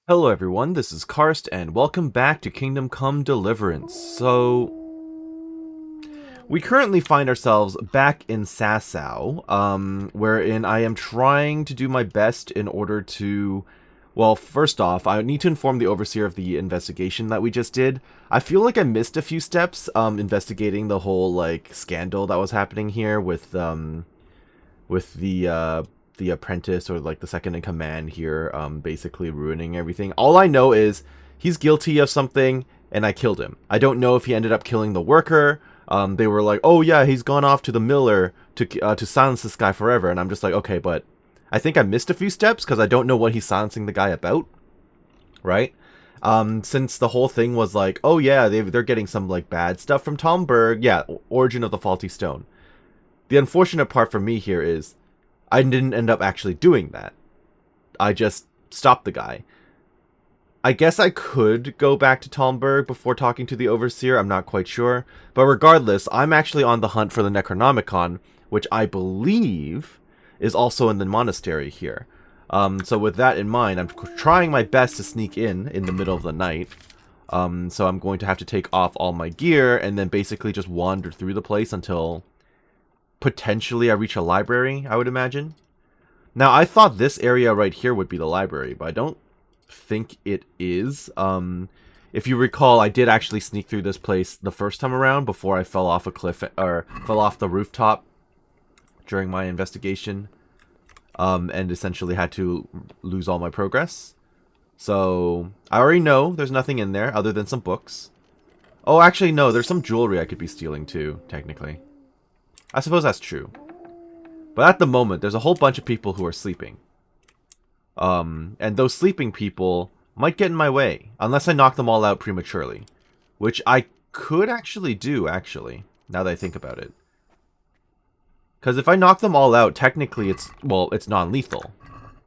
Hello everyone, this is Karst, and welcome back to Kingdom Come Deliverance. So, we currently find ourselves back in Sasau, wherein I am trying to do my best in order to... Well, first off, I need to inform the Overseer of the investigation that we just did. I feel like I missed a few steps, investigating the whole, scandal that was happening here with the apprentice, or like the second in command here, basically ruining everything. All I know is he's guilty of something and I killed him. I don't know if he ended up killing the worker. They were like, oh yeah, he's gone off to the miller to silence this guy forever, and I'm just like, okay, but I think I missed a few steps because I don't know what he's silencing the guy about, right? Since the whole thing was like, oh yeah, they're getting some like bad stuff from Talmberg. Yeah, origin of the faulty stone. The unfortunate part for me here is I didn't end up actually doing that. I just stopped the guy. I guess I could go back to Talmberg before talking to the Overseer, I'm not quite sure. But regardless, I'm actually on the hunt for the Necronomicon, which I believe is also in the monastery here. So with that in mind, I'm trying my best to sneak in the middle of the night. So I'm going to have to take off all my gear and then basically just wander through the place until potentially I reach a library, I would imagine. Now, I thought this area right here would be the library, but I don't think it is. If you recall, I did actually sneak through this place the first time around before I fell off a cliff, or fell off the rooftop during my investigation, and essentially had to lose all my progress. So, I already know there's nothing in there other than some books. Oh, actually, no, there's some jewelry I could be stealing too, technically. I suppose that's true. But at the moment, there's a whole bunch of people who are sleeping. And those sleeping people might get in my way, unless I knock them all out prematurely. Which I could actually do, actually, now that I think about it. Because if I knock them all out, technically it's, well, it's non-lethal.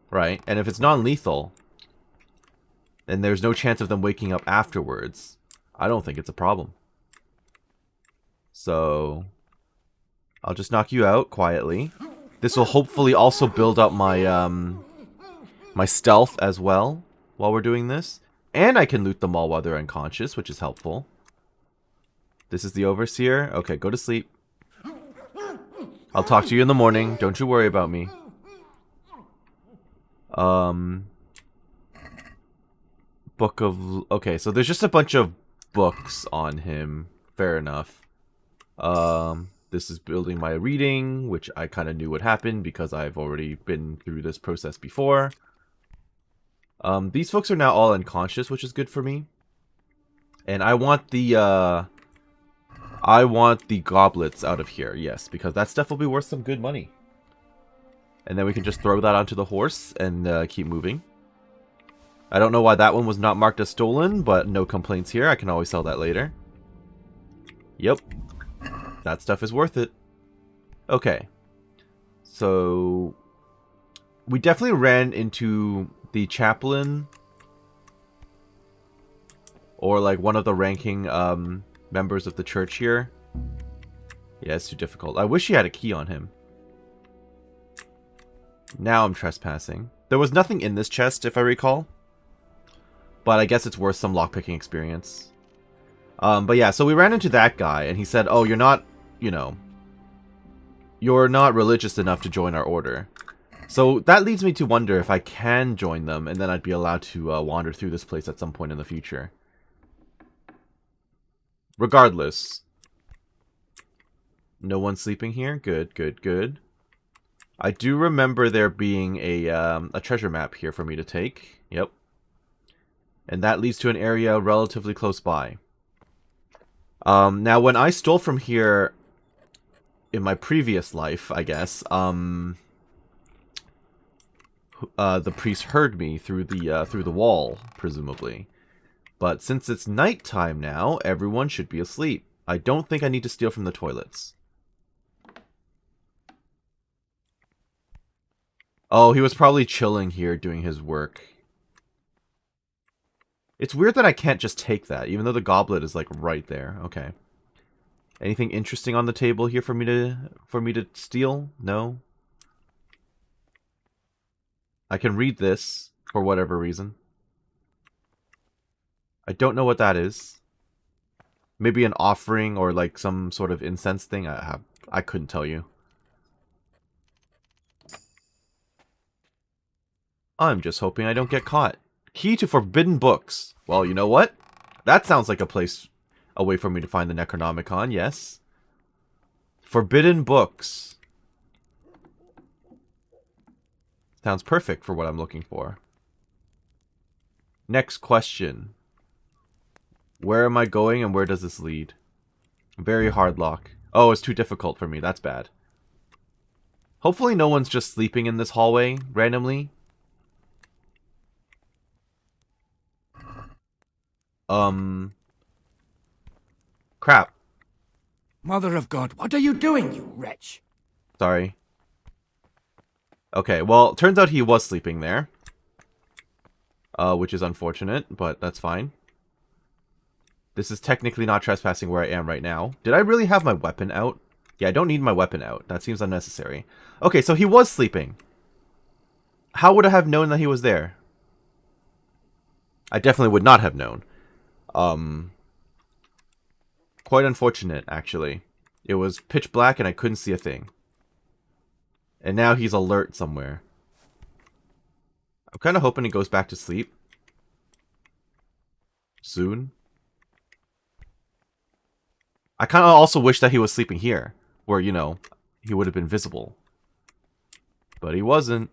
Right? And if it's non-lethal, then there's no chance of them waking up afterwards. I don't think it's a problem. So, I'll just knock you out quietly. This will hopefully also build up my my stealth as well while we're doing this. And I can loot them all while they're unconscious, which is helpful. This is the Overseer. Okay, go to sleep. I'll talk to you in the morning. Don't you worry about me. Book of... Okay, so there's just a bunch of books on him. Fair enough. This is building my reading, which I kind of knew would happen because I've already been through this process before. These folks are now all unconscious, which is good for me. And I want the goblets out of here, yes, because that stuff will be worth some good money. And then we can just throw that onto the horse and keep moving. I don't know why that one was not marked as stolen, but no complaints here. I can always sell that later. Yep. That stuff is worth it. Okay. So, we definitely ran into the chaplain, or like one of the ranking members of the church here. Yeah, it's too difficult. I wish he had a key on him. Now I'm trespassing. There was nothing in this chest, if I recall. But I guess it's worth some lockpicking experience. But yeah, so we ran into that guy, and he said, oh, you're not, you know, you're not religious enough to join our order. So that leads me to wonder if I can join them, and then I'd be allowed to wander through this place at some point in the future. Regardless. No one's sleeping here? Good, good, good. I do remember there being a treasure map here for me to take. Yep. And that leads to an area relatively close by. Now, when I stole from here in my previous life, I guess, the priest heard me through the wall, presumably. But since it's nighttime now, everyone should be asleep. I don't think I need to steal from the toilets. Oh, he was probably chilling here doing his work. It's weird that I can't just take that, even though the goblet is like right there. Okay. Anything interesting on the table here for me to steal? No. I can read this for whatever reason. I don't know what that is. Maybe an offering or like some sort of incense thing. I couldn't tell you. I'm just hoping I don't get caught. Key to forbidden books. Well, you know what? That sounds like a way for me to find the Necronomicon, yes. Forbidden books. Sounds perfect for what I'm looking for. Next question. Where am I going and where does this lead? Very hard lock. Oh, it's too difficult for me. That's bad. Hopefully no one's just sleeping in this hallway randomly. Crap. Mother of God, what are you doing, you wretch? Sorry. Okay, well, turns out he was sleeping there. Which is unfortunate, but that's fine. This is technically not trespassing where I am right now. Did I really have my weapon out? Yeah, I don't need my weapon out. That seems unnecessary. Okay, so he was sleeping. How would I have known that he was there? I definitely would not have known. Quite unfortunate, actually. It was pitch black and I couldn't see a thing. And now he's alert somewhere. I'm kind of hoping he goes back to sleep. Soon. I kind of also wish that he was sleeping here. Where, you know, he would have been visible. But he wasn't.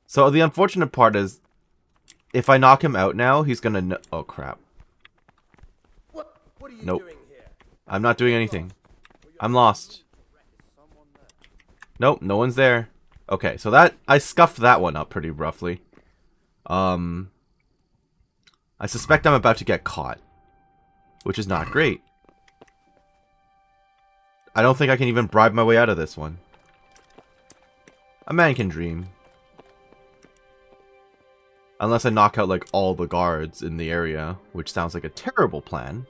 So the unfortunate part is, if I knock him out now, he's gonna know. Oh, crap. What are you Nope. doing here? I'm not doing anything. I'm lost. Nope, no one's there. Okay, so that I scuffed that one up pretty roughly. I suspect I'm about to get caught, which is not great. I don't think I can even bribe my way out of this one. A man can dream. Unless I knock out like all the guards in the area, which sounds like a terrible plan.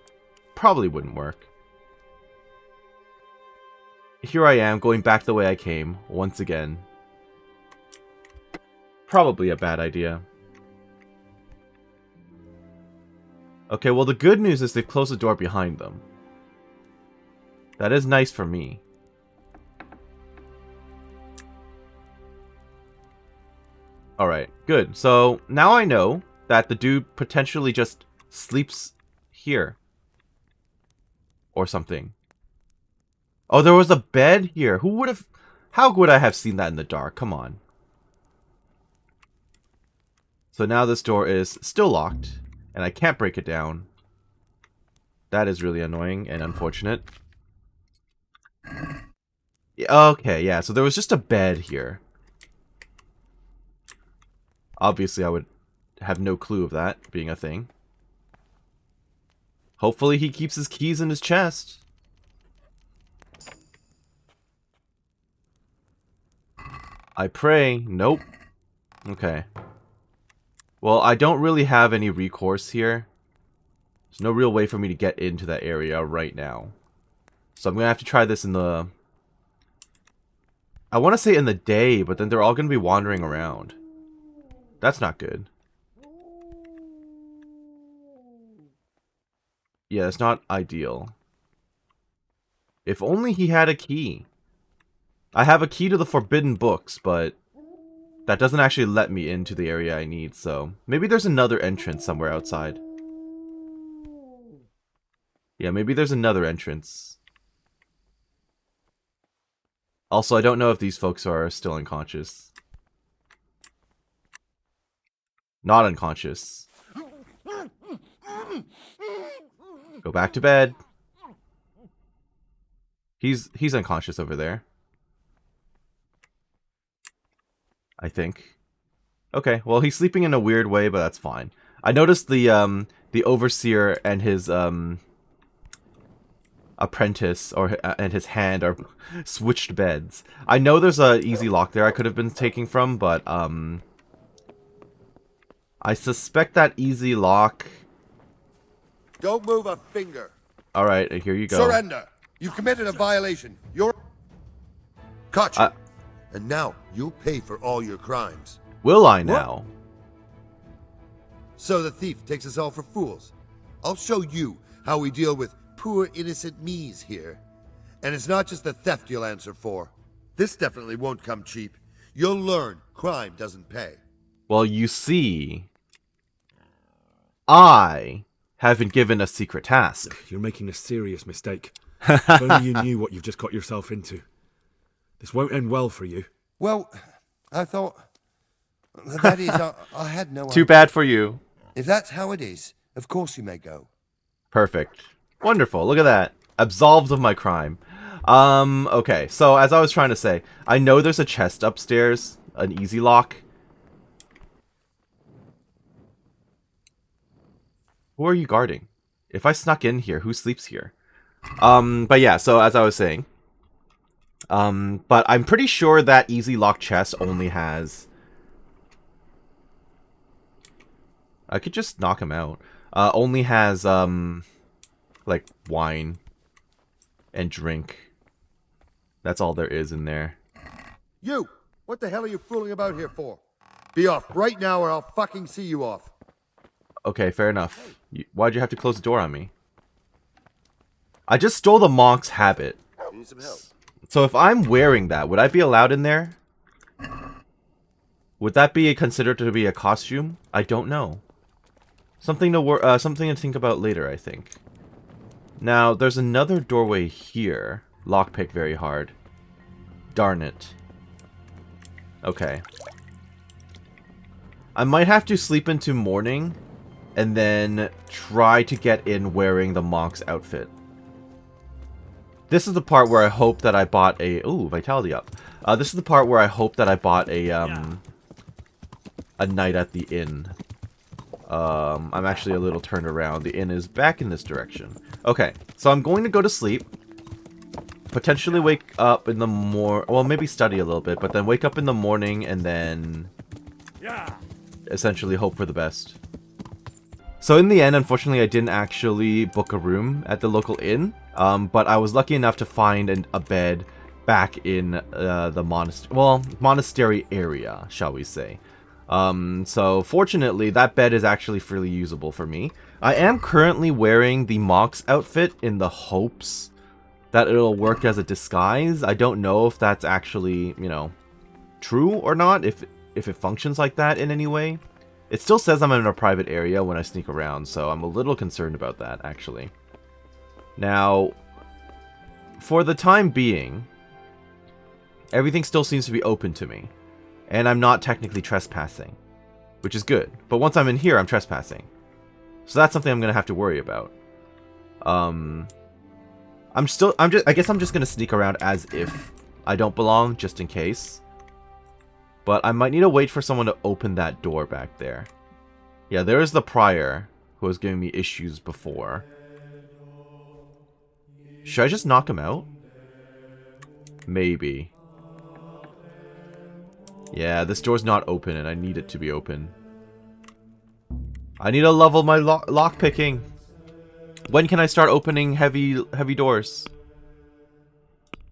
Probably wouldn't work. Here I am, going back the way I came, once again. Probably a bad idea. Okay, well the good news is they've closed the door behind them. That is nice for me. Alright, good. So, now I know that the dude potentially just sleeps here. Or something. Oh, there was a bed here. Who would have... How would I have seen that in the dark? Come on. So now this door is still locked. And I can't break it down. That is really annoying and unfortunate. Okay, yeah. So there was just a bed here. Obviously, I would have no clue of that being a thing. Hopefully he keeps his keys in his chest. I pray. Nope. Okay. Well, I don't really have any recourse here. There's no real way for me to get into that area right now. So I'm going to have to try this in the... I want to say in the day, but then they're all going to be wandering around. That's not good. Yeah, it's not ideal. If only he had a key. I have a key to the forbidden books, but that doesn't actually let me into the area I need, so maybe there's another entrance somewhere outside. Yeah, maybe there's another entrance. Also, I don't know if these folks are still unconscious. Not unconscious. Go back to bed. He's unconscious over there. I think. Okay, well he's sleeping in a weird way, but that's fine. I noticed the overseer and his apprentice and his hand are switched beds. I know there's a easy lock there I could have been taking from, but I suspect that easy lock. Don't move a finger. All right, here you go. Surrender. You've committed a violation. You're... Caught you. And now you'll pay for all your crimes. Will I now? So the thief takes us all for fools. I'll show you how we deal with poor innocent me's here. And it's not just the theft you'll answer for. This definitely won't come cheap. You'll learn crime doesn't pay. Well, you see, I have been given a secret task. You're making a serious mistake. If only you knew what you've just got yourself into. This won't end well for you. Well, I thought... That is, I had no Too idea. bad for you. If that's how it is, of course you may go. Perfect. Wonderful. Look at that. Absolved of my crime. Okay. So, as I was trying to say, I know there's a chest upstairs. An easy lock. Who are you guarding? If I snuck in here, who sleeps here? But yeah, so as I was saying. But I'm pretty sure that easy lock chest only has... I could just knock him out. Only has, like, wine and drink. That's all there is in there. You! What the hell are you fooling about here for? Be off right now or I'll fucking see you off. Okay, fair enough. Why'd you have to close the door on me? I just stole the monk's habit. You need some help. So if I'm wearing that, would I be allowed in there? Would that be considered to be a costume? I don't know. Something to think about later, I think. Now, there's another doorway here. Lockpick very hard. Darn it. Okay. I might have to sleep into morning and then try to get in wearing the monk's outfit. This is the part where I hope that I bought a... Ooh, vitality up. This is the part where I hope that I bought a night at the inn. I'm actually a little turned around. The inn is back in this direction. Okay, so I'm going to go to sleep. Potentially wake up in the well, maybe study a little bit, but then wake up in the morning and then essentially hope for the best. So in the end, unfortunately, I didn't actually book a room at the local inn, but I was lucky enough to find a bed back in the monastery area, shall we say. So fortunately, that bed is actually fairly usable for me. I am currently wearing the monk's outfit in the hopes that it'll work as a disguise. I don't know if that's actually, you know, true or not, if it functions like that in any way. It still says I'm in a private area when I sneak around, so I'm a little concerned about that, actually. Now, for the time being, everything still seems to be open to me. And I'm not technically trespassing, which is good. But once I'm in here, I'm trespassing. So that's something I'm going to have to worry about. I guess I'm just going to sneak around as if I don't belong, just in case. But I might need to wait for someone to open that door back there. Yeah, there is the prior who was giving me issues before. Should I just knock him out? Maybe. Yeah, this door's not open and I need it to be open. I need to level my lock picking. When can I start opening heavy doors?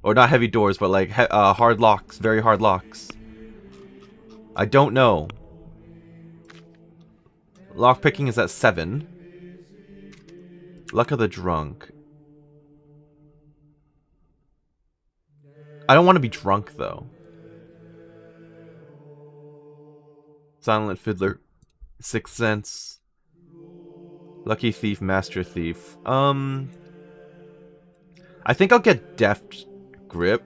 Or not heavy doors, but like hard locks, very hard locks. I don't know. Lockpicking is at 7. Luck of the drunk. I don't want to be drunk though. Silent Fiddler, Sixth Sense, Lucky Thief, Master Thief. I think I'll get Deft Grip,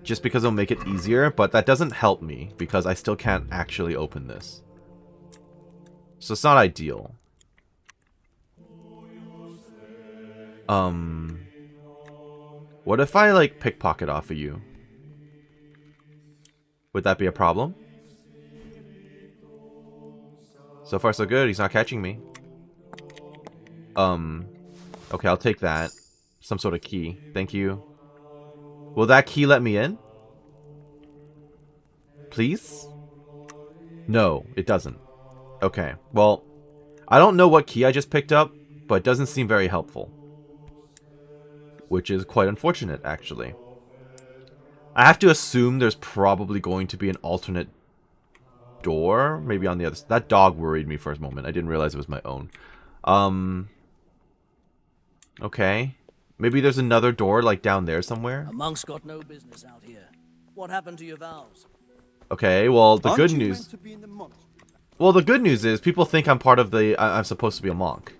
just because it'll make it easier, but that doesn't help me, because I still can't actually open this. So it's not ideal. What if I, like, pickpocket off of you? Would that be a problem? So far so good, he's not catching me. Okay, I'll take that. Some sort of key. Thank you. Will that key let me in? Please? No, it doesn't. Okay, well, I don't know what key I just picked up, but it doesn't seem very helpful. Which is quite unfortunate, actually. I have to assume there's probably going to be an alternate door, maybe on the other. That dog worried me for a moment. I didn't realize it was my own. Okay. Maybe there's another door like down there somewhere. A monk's got no business out here. What happened to your vows? Okay. Well, the good Aren't you news. meant to be in the monastery? Well, the good news is people think I'm part of the. I'm supposed to be a monk.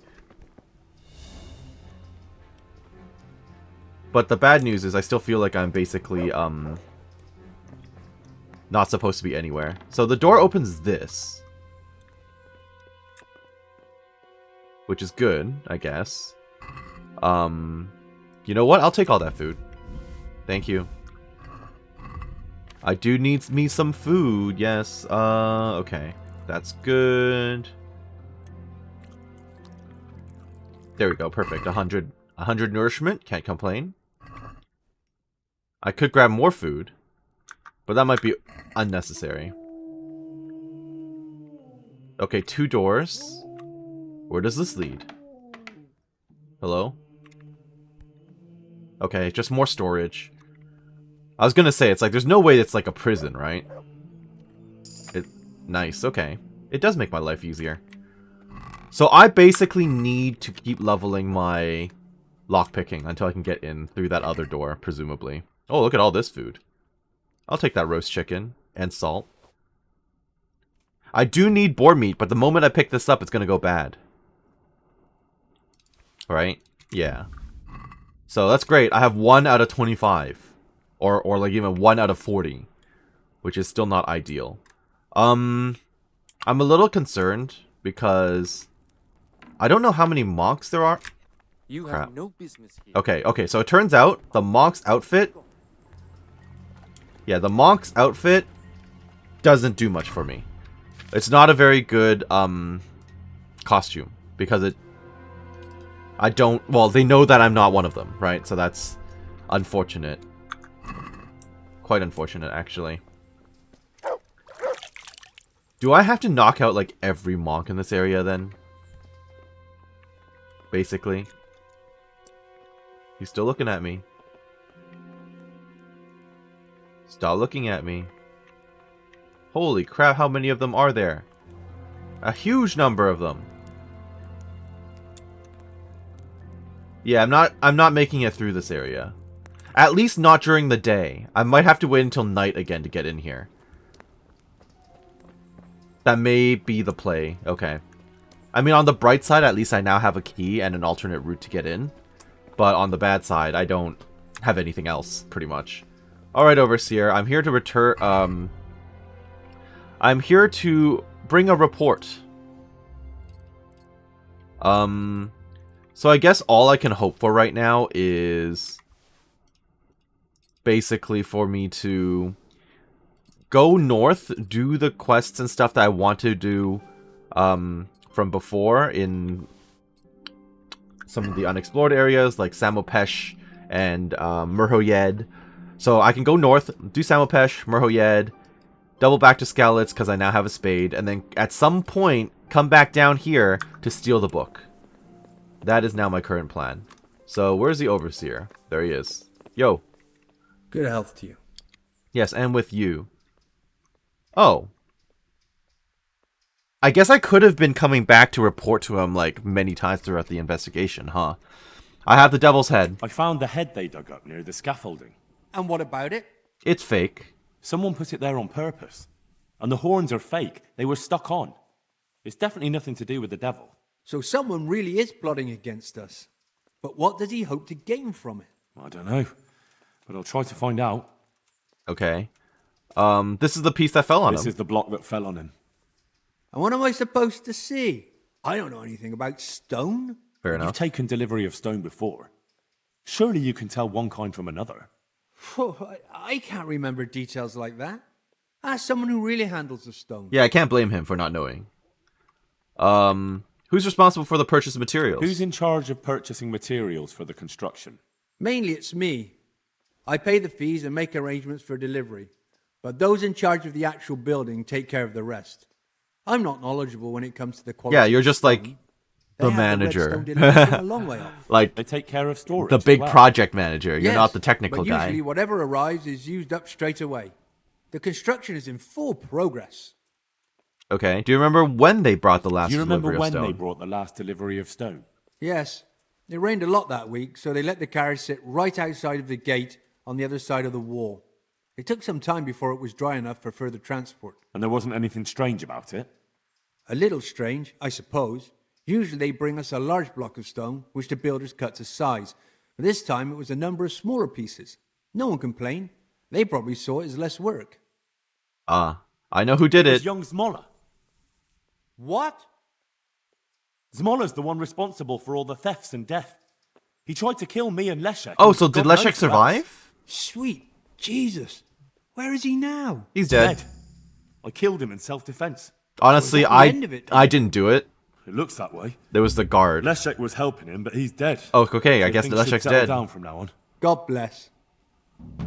But the bad news is I still feel like I'm basically not supposed to be anywhere. So the door opens this, which is good, I guess. You know what? I'll take all that food. Thank you. I do need me some food. Yes. Okay. That's good. There we go. Perfect. 100 nourishment. Can't complain. I could grab more food, but that might be unnecessary. Okay, 2 doors. Where does this lead? Hello? Okay, just more storage. I was gonna say, it's like, there's no way it's like a prison, right? Nice, okay. It does make my life easier. So I basically need to keep leveling my lockpicking until I can get in through that other door, presumably. Oh, look at all this food. I'll take that roast chicken and salt. I do need boar meat, but the moment I pick this up, it's gonna go bad. Right? Yeah. So that's great. I have 1 out of 25. Or like even 1 out of 40. Which is still not ideal. I'm a little concerned because I don't know how many monks there are. You Crap. have no business here. Okay, so it turns out the monk's outfit... Yeah, the monk's outfit doesn't do much for me. It's not a very good costume because it... I don't... Well, they know that I'm not one of them, right? So that's unfortunate. Quite unfortunate, actually. Do I have to knock out, like, every monk in this area, then? Basically. He's still looking at me. Stop looking at me. Holy crap, how many of them are there? A huge number of them. Yeah, I'm not making it through this area. At least not during the day. I might have to wait until night again to get in here. That may be the play. Okay. I mean, on the bright side, at least I now have a key and an alternate route to get in. But on the bad side, I don't have anything else, pretty much. Alright, Overseer. I'm here to return... I'm here to bring a report. So I guess all I can hope for right now is... basically for me to... go north, do the quests and stuff that I want to do from before in some of the unexplored areas like Samopesh and Merhojed. So I can go north, do Samopesh, Merhojed, double back to Skalitz because I now have a spade, and then at some point come back down here to steal the book. That is now my current plan. So where's the Overseer? There he is. Yo. Good health to you. Yes, and with you. Oh. I guess I could have been coming back to report to him, like, many times throughout the investigation, huh? I have the devil's head. I found the head they dug up near the scaffolding. And what about it? It's fake. Someone put it there on purpose. And the horns are fake. They were stuck on. It's definitely nothing to do with the devil. So someone really is plotting against us. But what does he hope to gain from it? I don't know. But I'll try to find out. Okay. This is the piece that fell on This him. is the block that fell on him. And what am I supposed to see? I don't know anything about stone. Fair You've enough. taken delivery of stone before. Surely you can tell one kind from another. I can't remember details like that. Ask someone who really handles the stone. Yeah, I can't blame him for not knowing. Who's responsible for the purchase of materials? Who's in charge of purchasing materials for the construction? Mainly it's me. I pay the fees and make arrangements for delivery. But those in charge of the actual building take care of the rest. I'm not knowledgeable when it comes to the quality. Yeah, you're of just stone. like They the have manager. redstone delivered from a long way off. Like They take care of storage. the as big well. project manager. You're Yes, not the technical but guy. usually whatever arrives is used up straight away. The construction is in full progress. Okay. Do you remember when they brought the last Do you remember delivery of when stone? they brought the last delivery of stone? Yes, it rained a lot that week, so they let the carriage sit right outside of the gate on the other side of the wall. It took some time before it was dry enough for further transport. And there wasn't anything strange about it? A little strange, I suppose. Usually they bring us a large block of stone, which the builders cut to size. But this time it was a number of smaller pieces. No one complained. They probably saw it as less work. I know who did It was it. young Zmola. What? Zmola's the one responsible for all the thefts and death. He tried to kill me and Leszek. Oh, and so did God knows Leszek who else. survive? Sweet Jesus. Where is he now? He's dead. Dead. I killed him in self-defense. Honestly, So is that the end of it, I didn't do it. It looks that way. There was the guard. Leszek was helping him, but he's dead. Oh, okay. I So guess things should Leszek's settle dead. down from now on. God bless.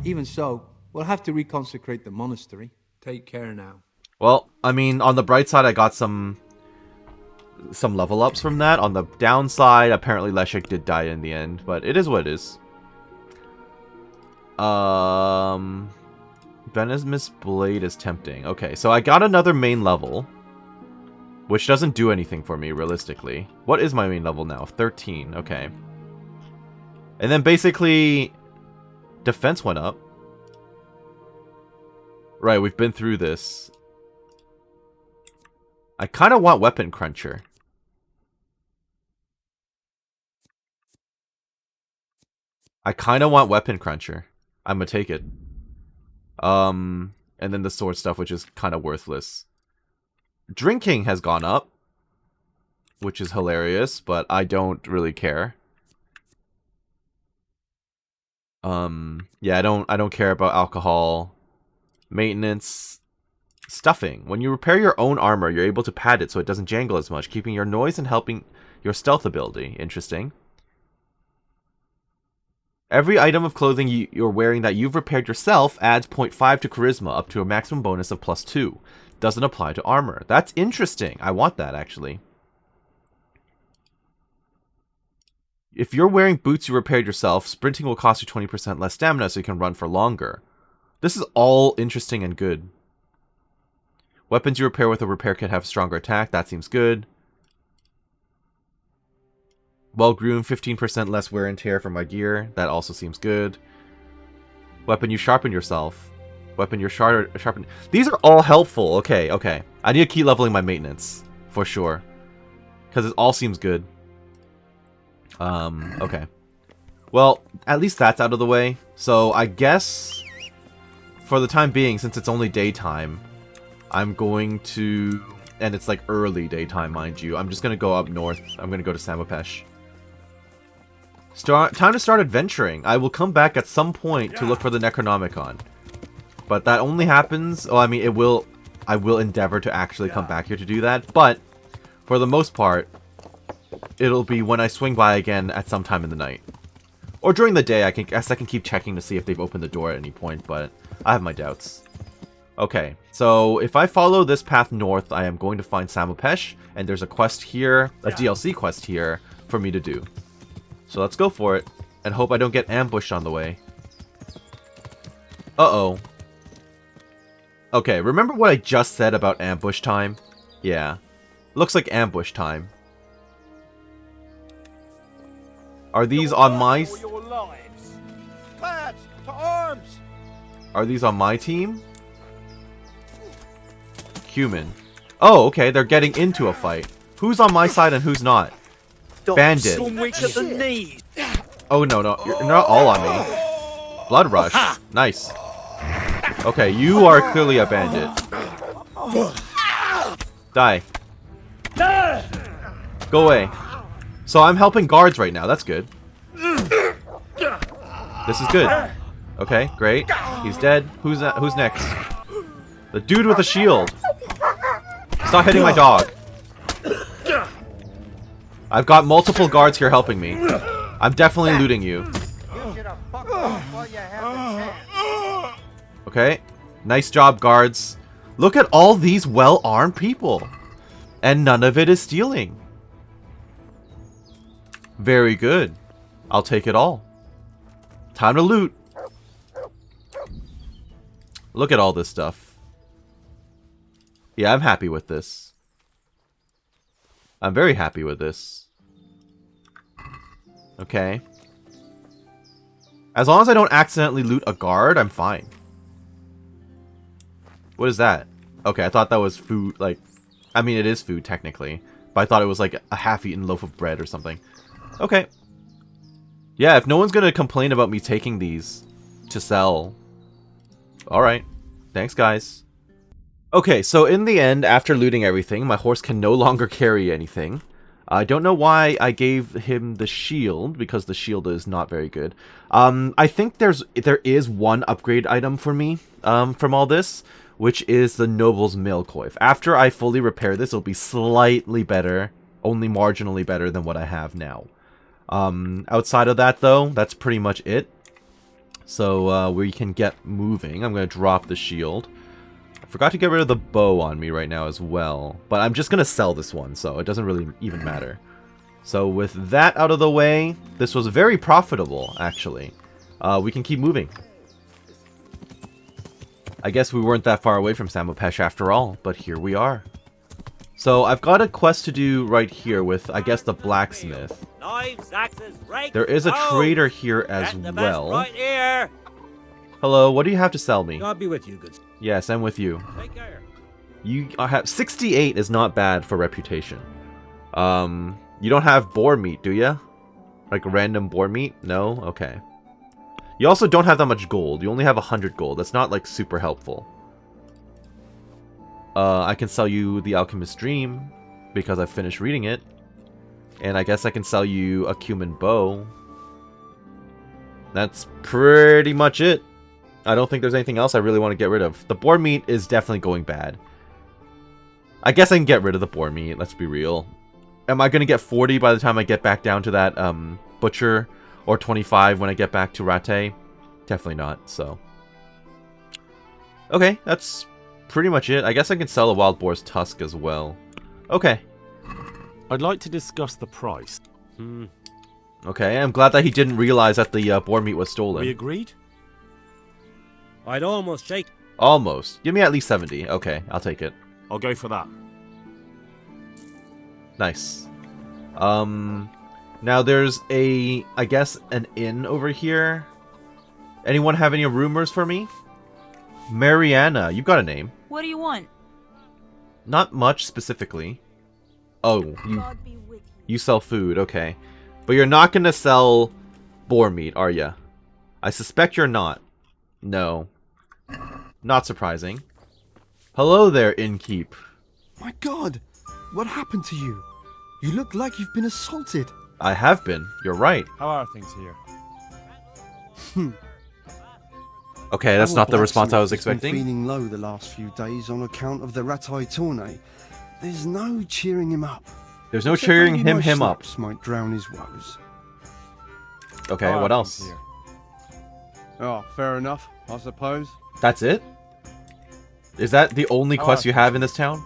Even so, we'll have to reconsecrate the monastery. Take care now. Well, I mean, on the bright side, I got some level ups from that. On the downside, apparently Leszek did die in the end, but it is what it is. Venomous Blade is tempting. Okay, so I got another main level, which doesn't do anything for me, realistically. What is my main level now? 13, okay. And then basically, defense went up. Right, we've been through this. I kind of want Weapon Cruncher. I'm gonna take it. And then the sword stuff, which is kind of worthless. Drinking has gone up, which is hilarious, but I don't really care. Yeah, I don't care about alcohol. Maintenance. Stuffing. When you repair your own armor, you're able to pad it so it doesn't jangle as much, keeping your noise and helping your stealth ability. Interesting. Every item of clothing you're wearing that you've repaired yourself adds 0.5 to charisma, up to a maximum bonus of +2. Doesn't apply to armor. That's interesting. I want that, actually. If you're wearing boots you repaired yourself, sprinting will cost you 20% less stamina so you can run for longer. This is all interesting and good. Weapons you repair with a repair kit have stronger attack. That seems good. Well-groomed, 15% less wear and tear for my gear. That also seems good. Weapon you sharpen yourself. Weapon you sharpen. These are all helpful. Okay, okay. I need to keep leveling my maintenance. For sure. Because it all seems good. Okay. Well, at least that's out of the way. So, I guess, for the time being, since it's only daytime, I'm going to... And it's like early daytime, mind you. I'm just going to go up north. I'm going to go to Samopesh. Time to start adventuring. I will come back at some point to look for the Necronomicon. But that only happens... Oh, I mean, I will endeavor to actually come back here to do that. But, for the most part, it'll be when I swing by again at some time in the night. Or during the day, I guess I can keep checking to see if they've opened the door at any point, but I have my doubts. Okay, so if I follow this path north, I am going to find Samopesh, and there's a quest here, a DLC quest here, for me to do. So let's go for it, and hope I don't get ambushed on the way. Uh-oh. Okay, remember what I just said about ambush time? Yeah. Looks like ambush time. Are these on my... Your lives. Lads, to arms! Are these on my team? Human. Oh, okay, they're getting into a fight. Who's on my side and who's not? Bandit. You're weak at the knees. Oh, no, no. You're not all on me. Blood rush. Nice. Okay, you are clearly a bandit. Die. Go away. So I'm helping guards right now. That's good. This is good. Okay, great. He's dead. Who's next? The dude with the shield. Stop hitting my dog. I've got multiple guards here helping me. I'm definitely looting you. Okay. Nice job, guards. Look at all these well-armed people. And none of it is stealing. Very good. I'll take it all. Time to loot. Look at all this stuff. Yeah, I'm happy with this. I'm very happy with this. Okay. As long as I don't accidentally loot a guard, I'm fine. What is that? Okay, I thought that was food, like... I mean, it is food, technically. But I thought it was like a half-eaten loaf of bread or something. Okay. Yeah, if no one's gonna complain about me taking these to sell... Alright. Thanks, guys. Okay, so in the end, after looting everything, my horse can no longer carry anything. I don't know why I gave him the shield, because the shield is not very good. I think there is one upgrade item for me from all this, which is the Noble's Mail Coif. After I fully repair this, it'll be slightly better, only marginally better than what I have now. Outside of that, though, that's pretty much it. So we can get moving. I'm going to drop the shield. I forgot to get rid of the bow on me right now as well. But I'm just going to sell this one, so it doesn't really even matter. So with that out of the way, this was very profitable, actually. We can keep moving. I guess we weren't that far away from Samopesh after all, but here we are. So I've got a quest to do right here with, I guess, the blacksmith. Knives, axes, rakes, There is a hoes. trader here as Get the best well. right here. Hello, what do you have to sell me? God be with you, good. Yes, I'm with you. Take care. You have 68 is not bad for reputation. You don't have boar meat, do you? Like random boar meat? No? Okay. You also don't have that much gold. You only have 100 gold. That's not like super helpful. I can sell you the Alchemist's Dream because I finished reading it. And I guess I can sell you a cumin bow. That's pretty much it. I don't think there's anything else I really want to get rid of. The boar meat is definitely going bad. I guess I can get rid of the boar meat, let's be real. Am I going to get 40 by the time I get back down to that butcher? Or 25 when I get back to Rattay? Definitely not, so. Okay, that's pretty much it. I guess I can sell a wild boar's tusk as well. Okay. I'd like to discuss the price. Okay, I'm glad that he didn't realize that the boar meat was stolen. We agreed? I'd almost shake. Almost. Give me at least 70. Okay, I'll take it. I'll go for that. Nice. Now there's I guess, an inn over here. Anyone have any rumors for me? Mariana, you've got a name. What do you want? Not much specifically. Oh, God be with you sell food, okay. But you're not gonna sell boar meat, are ya? I suspect you're not. No. Not surprising. Hello there, innkeep. My God, what happened to you? You look like you've been assaulted. I have been. You're right. How are things here? Okay, that's Our not the response I was blacksmith has been expecting. feeling low the last few days on account of the Rattay tourney. There's no cheering him up. There's no Except cheering maybe my him up. schnapps might drown his woes. Okay, How what are else? things here? Oh, fair enough, I suppose. That's it? Is that the only How quest are you have in this town?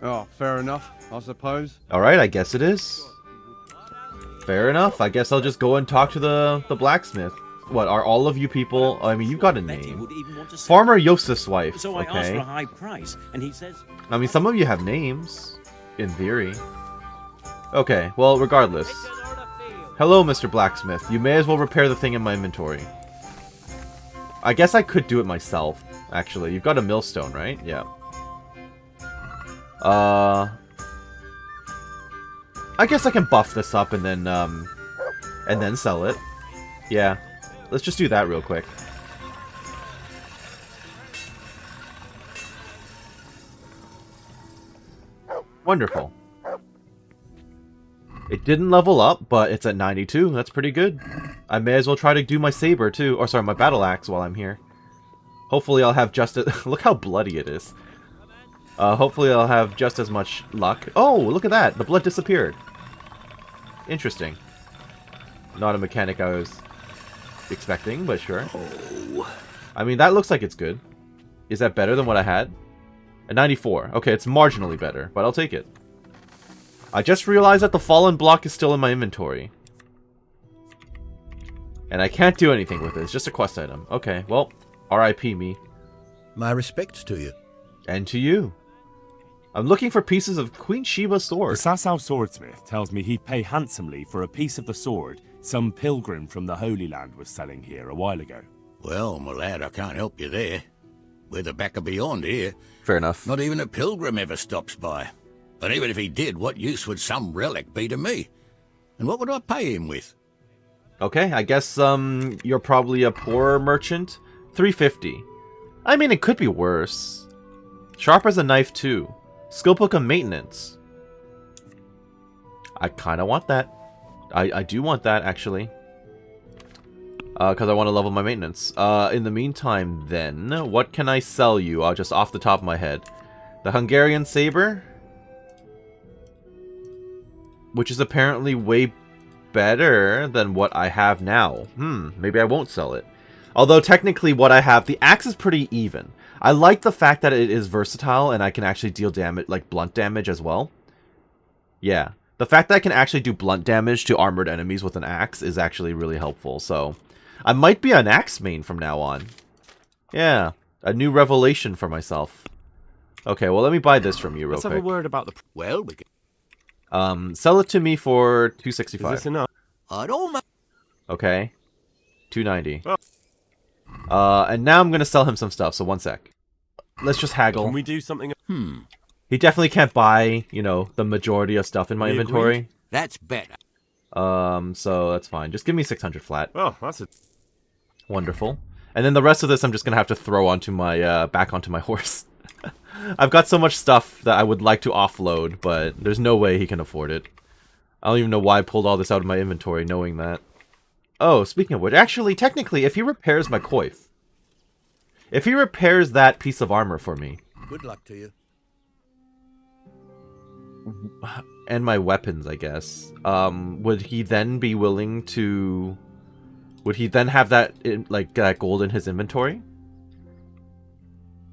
Oh, fair enough, I suppose. Alright, I guess it is. Fair enough. I guess I'll just go and talk to the blacksmith. What, are all of you people... I mean, you've got a Betty name. would even want to sell. Farmer Yosef's wife. So I asked for a Okay. high price, and he says, I mean, some of you have names. In theory. Okay, well, regardless. Hello, Mr. Blacksmith. You may as well repair the thing in my inventory. I guess I could do it myself, actually. You've got a millstone, right? Yeah. I guess I can buff this up and then sell it. Yeah. Let's just do that real quick. Wonderful. It didn't level up, but it's at 92. That's pretty good. I may as well try to do my saber too. Or sorry, my battle axe while I'm here. Hopefully I'll have just look how bloody it is. Hopefully I'll have just as much luck. Oh, look at that. The blood disappeared. Interesting. Not a mechanic I was expecting, but sure. I mean, that looks like it's good. Is that better than what I had? A 94. Okay, it's marginally better, but I'll take it. I just realized that the fallen block is still in my inventory. And I can't do anything with it. It's just a quest item. Okay, well, RIP me. My respects to you. And to you. I'm looking for pieces of Queen Sheba's The sword. Sasau swordsmith tells me he'd pay handsomely for a piece of the sword some pilgrim from the Holy Land was selling here a while ago. Well, my lad, I can't help you there. We're the back of beyond here. Fair enough. Not even a pilgrim ever stops by. And even if he did, what use would some relic be to me? And what would I pay him with? Okay, I guess you're probably a poor merchant. 350. I mean, it could be worse. Sharp as a knife too. Skill book of maintenance. I kind of want that. I do want that, actually. Because I want to level my maintenance. In the meantime, then, what can I sell you? Just off the top of my head. The Hungarian Saber. Which is apparently way better than what I have now. Maybe I won't sell it. Although, technically, what I have, the axe is pretty even. I like the fact that it is versatile and I can actually deal damage, like blunt damage as well. Yeah. The fact that I can actually do blunt damage to armored enemies with an axe is actually really helpful. So, I might be an axe main from now on. Yeah. A new revelation for myself. Okay, well, let me buy this from you real Let's quick. have a word about the... Well, we can... Sell it to me for 265. Is this enough? I'd almost... Okay. 290. And now I'm going to sell him some stuff, so one sec. Let's just haggle. Can we do something... He definitely can't buy, you know, the majority of stuff in my We inventory. agreed. That's better. So that's fine. Just give me 600 flat. Oh, that's a... Wonderful. And then the rest of this I'm just going to have to throw onto my, back onto my horse. I've got so much stuff that I would like to offload, but there's no way he can afford it. I don't even know why I pulled all this out of my inventory knowing that. Oh, speaking of which, actually, technically, if he repairs my coif, if he repairs that piece of armor for me, Good luck to you. and my weapons, I guess, would he then be willing to... Would he then have that, that gold in his inventory?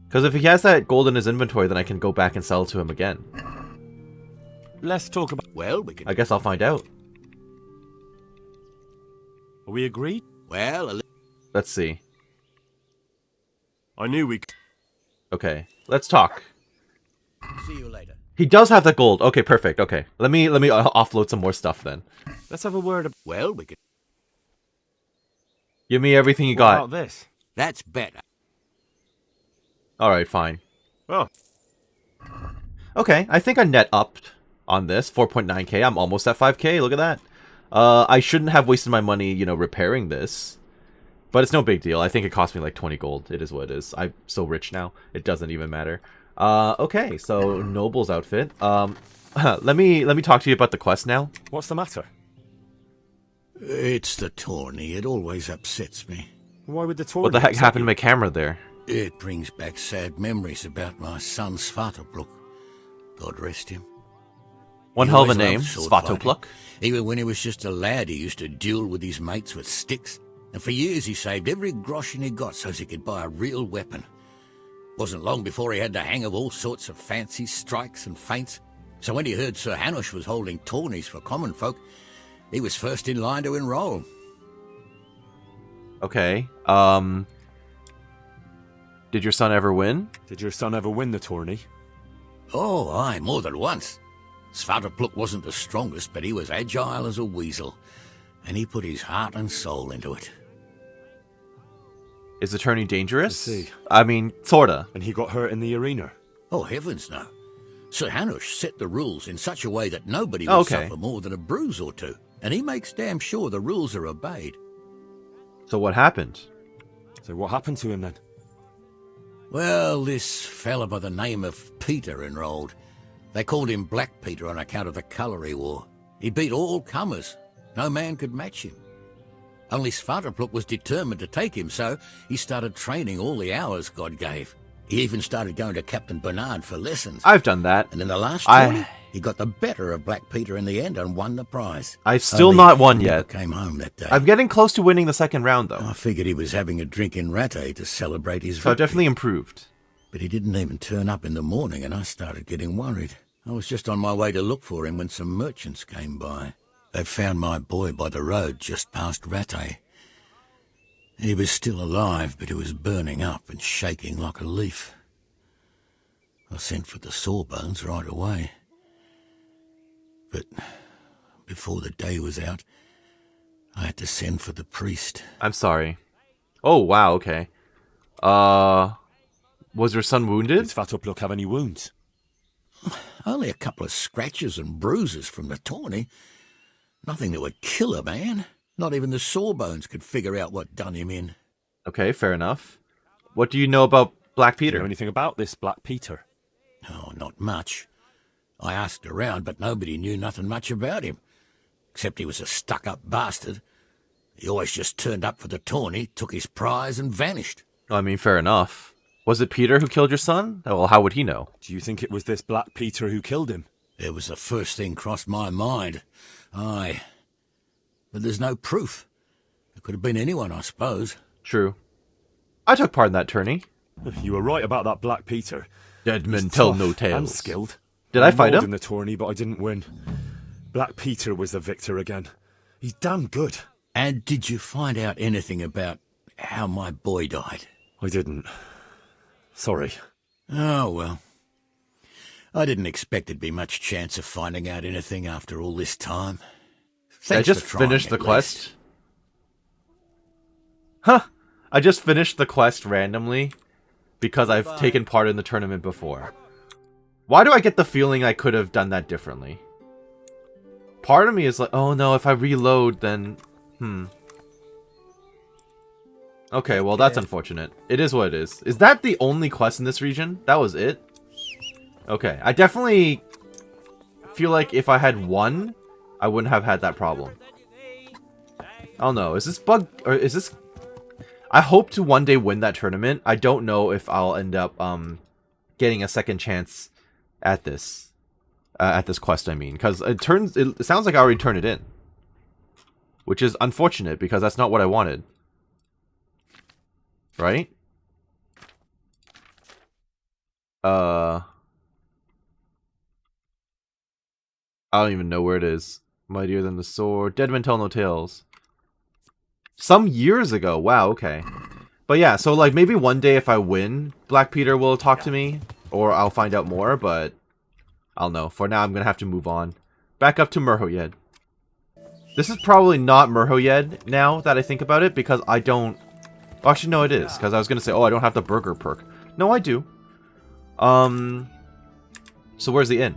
Because if he has that gold in his inventory, then I can go back and sell it to him again. Let's talk about... Well, we can... I guess I'll find out. Are we agreed? Well, Let's see. I knew we... Okay, let's talk. see you later. He does have that gold. Okay, perfect. Okay, let me offload some more stuff then. Let's have a word about... Well, we can... Give me everything you What got. about this? That's better. Alright, fine. Oh, Okay, I think I net upped on this. 4.9k. I'm almost at 5k. Look at that. I shouldn't have wasted my money, you know, repairing this. But it's no big deal. I think it cost me like 20 gold. It is what it is. I'm so rich now. It doesn't even matter. Okay, so Noble's outfit. Let me talk to you about the quest now. what's the matter? It's the tourney. It always upsets me. Why would the tour... What the heck happened to my camera there? It brings back sad memories about my son Svatopluk. God rest him. One He hell of a always name, loved sword fighting. Svatopluk. Even when he was just a lad, he used to duel with his mates with sticks. And for years he saved every groschen he got so he could buy a real weapon. Wasn't long before he had the hang of all sorts of fancy strikes and feints. So when he heard Sir Hanush was holding tourneys for common folk, he was first in line to enroll. Okay. Did your son ever win? Did your son ever win the tourney? Oh, aye, more than once. Svatopluk wasn't the strongest, but he was agile as a weasel. And he put his heart and soul into it. Is the tourney dangerous? I see. I mean, sorta. And he got hurt in the arena? Oh, heavens no. Sir Hanush set the rules in such a way that nobody would Okay. suffer more than a bruise or two. And he makes damn sure the rules are obeyed. So what happened? So what happened to him then? Well, this fella by the name of Peter enrolled. They called him Black Peter on account of the colour he wore. He beat all comers. No man could match him. Only Svatopluk was determined to take him, so he started training all the hours God gave. He even started going to Captain Bernard for lessons. I've done that. And in the last tourney, he got the better of Black Peter in the end and won the prize. I've still Only not won he never yet. Came home that day. I'm getting close to winning the second round, though. I figured he was having a drink in Rattay to celebrate his So I've victory. definitely improved. But he didn't even turn up in the morning, and I started getting worried. I was just on my way to look for him when some merchants came by. They found my boy by the road just past Rattay. He was still alive, but he was burning up and shaking like a leaf. I sent for the sawbones right away. But before the day was out, I had to send for the priest. I'm sorry. Oh, wow, okay. Was your son wounded? Did Svatopluk have any wounds? Only a couple of scratches and bruises from the tourney. Nothing that would kill a man. Not even the sawbones could figure out what done him in. Okay, fair enough. What do you know about Black Do you Peter? know anything about this Black Peter? Oh, not much. I asked around, but nobody knew nothing much about him. Except he was a stuck-up bastard. He always just turned up for the tourney, took his prize and vanished. I mean, fair enough. Was it Peter who killed your son? Well, how would he know? Do you think it was this Black Peter who killed him? It was the first thing crossed my mind. Aye. But there's no proof. It could have been anyone, I suppose. True. I took part in that tourney. You were right about that Black Peter. Dead men He's tell tough no tales. and skilled. Did I fight mauled him? in the tourney, but I didn't win. Black Peter was the victor again. He's damn good. And did you find out anything about how my boy died? I didn't. Sorry. Oh, well. I didn't expect there'd be much chance of finding out anything after all this time. I Thanks just for trying, finished the at quest. least. Huh. I just finished the quest randomly because I've taken part in the tournament before. Why do I get the feeling I could have done that differently? Part of me is like, oh no, if I reload, then... Okay, well that's unfortunate. It is what it is. Is that the only quest in this region? That was it? Okay, I definitely feel like if I had one, I wouldn't have had that problem. I don't know. Is this bug... or is this... I hope to one day win that tournament. I don't know if I'll end up getting a second chance at this. At this quest, I mean. Because it sounds like I already turned it in. Which is unfortunate, because that's not what I wanted. Right? I don't even know where it is. Mightier than the sword. Dead men tell no tales. Some years ago. Wow, okay. But yeah, so like maybe one day if I win, Black Peter will talk to me. Or I'll find out more, but I'll know. For now, I'm going to have to move on. Back up to Merhojed. This is probably not Merhojed now that I think about it, because I don't... Well, actually, no, it is. Because I was going to say, oh, I don't have the burger perk. No, I do. So where's the inn?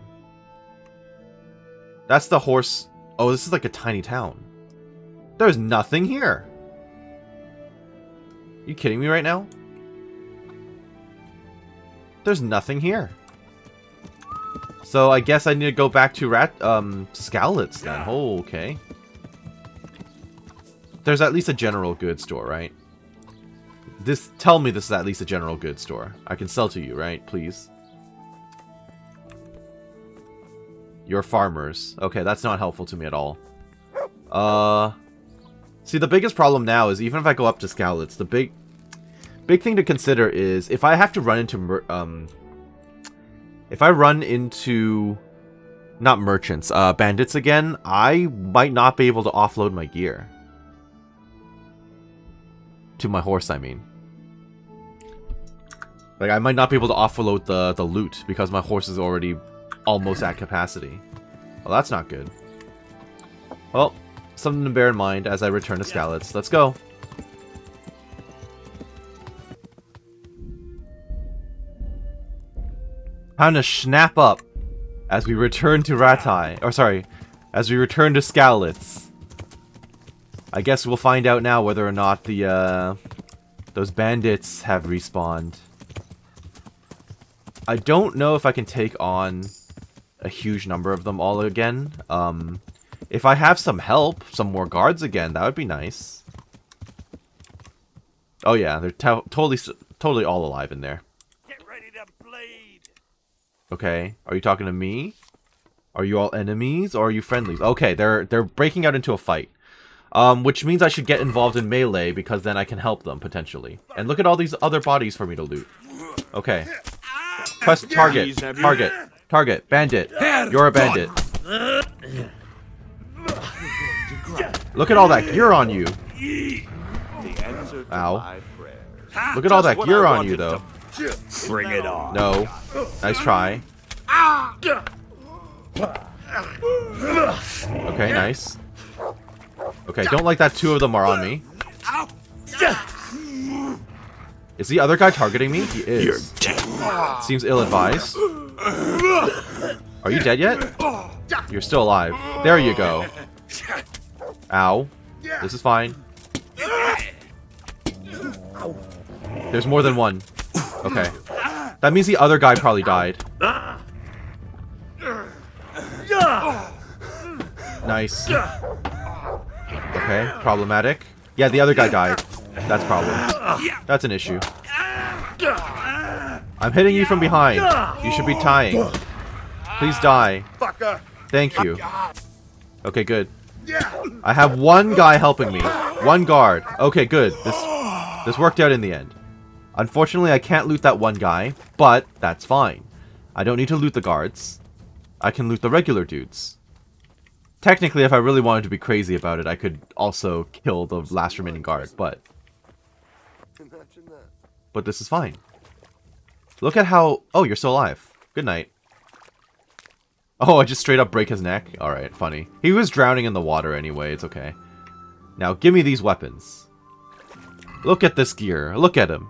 That's the horse... Oh, this is like a tiny town. There's nothing here. You kidding me right now? There's nothing here. So I guess I need to go back to Skalitz then. Oh, okay. There's at least a general goods store, right? Tell me this is at least a general goods store. I can sell to you, right? Please. You're farmers. Okay, that's not helpful to me at all. See, the biggest problem now is even if I go up to Skalitz, the big thing to consider is if I have to run into if I run into not merchants, bandits again, I might not be able to offload my gear. To my horse, I mean. Like, I might not be able to offload the loot because my horse is already almost at capacity. Well, that's not good. Well, something to bear in mind as I return to Skalitz. Let's go. Time to snap up as we return to Ratai. Or sorry, as we return to Skalitz. I guess we'll find out now whether or not the those bandits have respawned. I don't know if I can take on a huge number of them all again. If I have some help, some more guards again, that would be nice. Oh yeah, they're totally all alive in there. Get ready to bleed. Okay, are you talking to me? Are you all enemies or are you friendlies? Okay, they're breaking out into a fight. Which means I should get involved in melee because then I can help them potentially. And look at all these other bodies for me to loot. Okay. Quest target. Target. Bandit. You're a bandit. Look at all that gear on you. Ow. Look at all that gear on you though. Bring it on. No. Nice try. Okay, nice. Okay, don't like that 2 of them are on me. Is the other guy targeting me? He is. You're dead. Seems ill-advised. Are you dead yet? You're still alive. There you go. Ow. This is fine. There's more than one. Okay. That means the other guy probably died. Nice. Okay, problematic. Yeah, the other guy died. That's problem. That's an issue. I'm hitting you from behind. You should be tying. Please die. Thank you. Okay, good. I have one guy helping me. One guard. Okay, good. This worked out in the end. Unfortunately, I can't loot that one guy, but that's fine. I don't need to loot the guards. I can loot the regular dudes. Technically, if I really wanted to be crazy about it, I could also kill the last remaining guard, but this is fine. Look at how... Oh, you're still alive. Good night. Oh, I just straight up break his neck? Alright, funny. He was drowning in the water anyway, it's okay. Now, give me these weapons. Look at this gear. Look at him.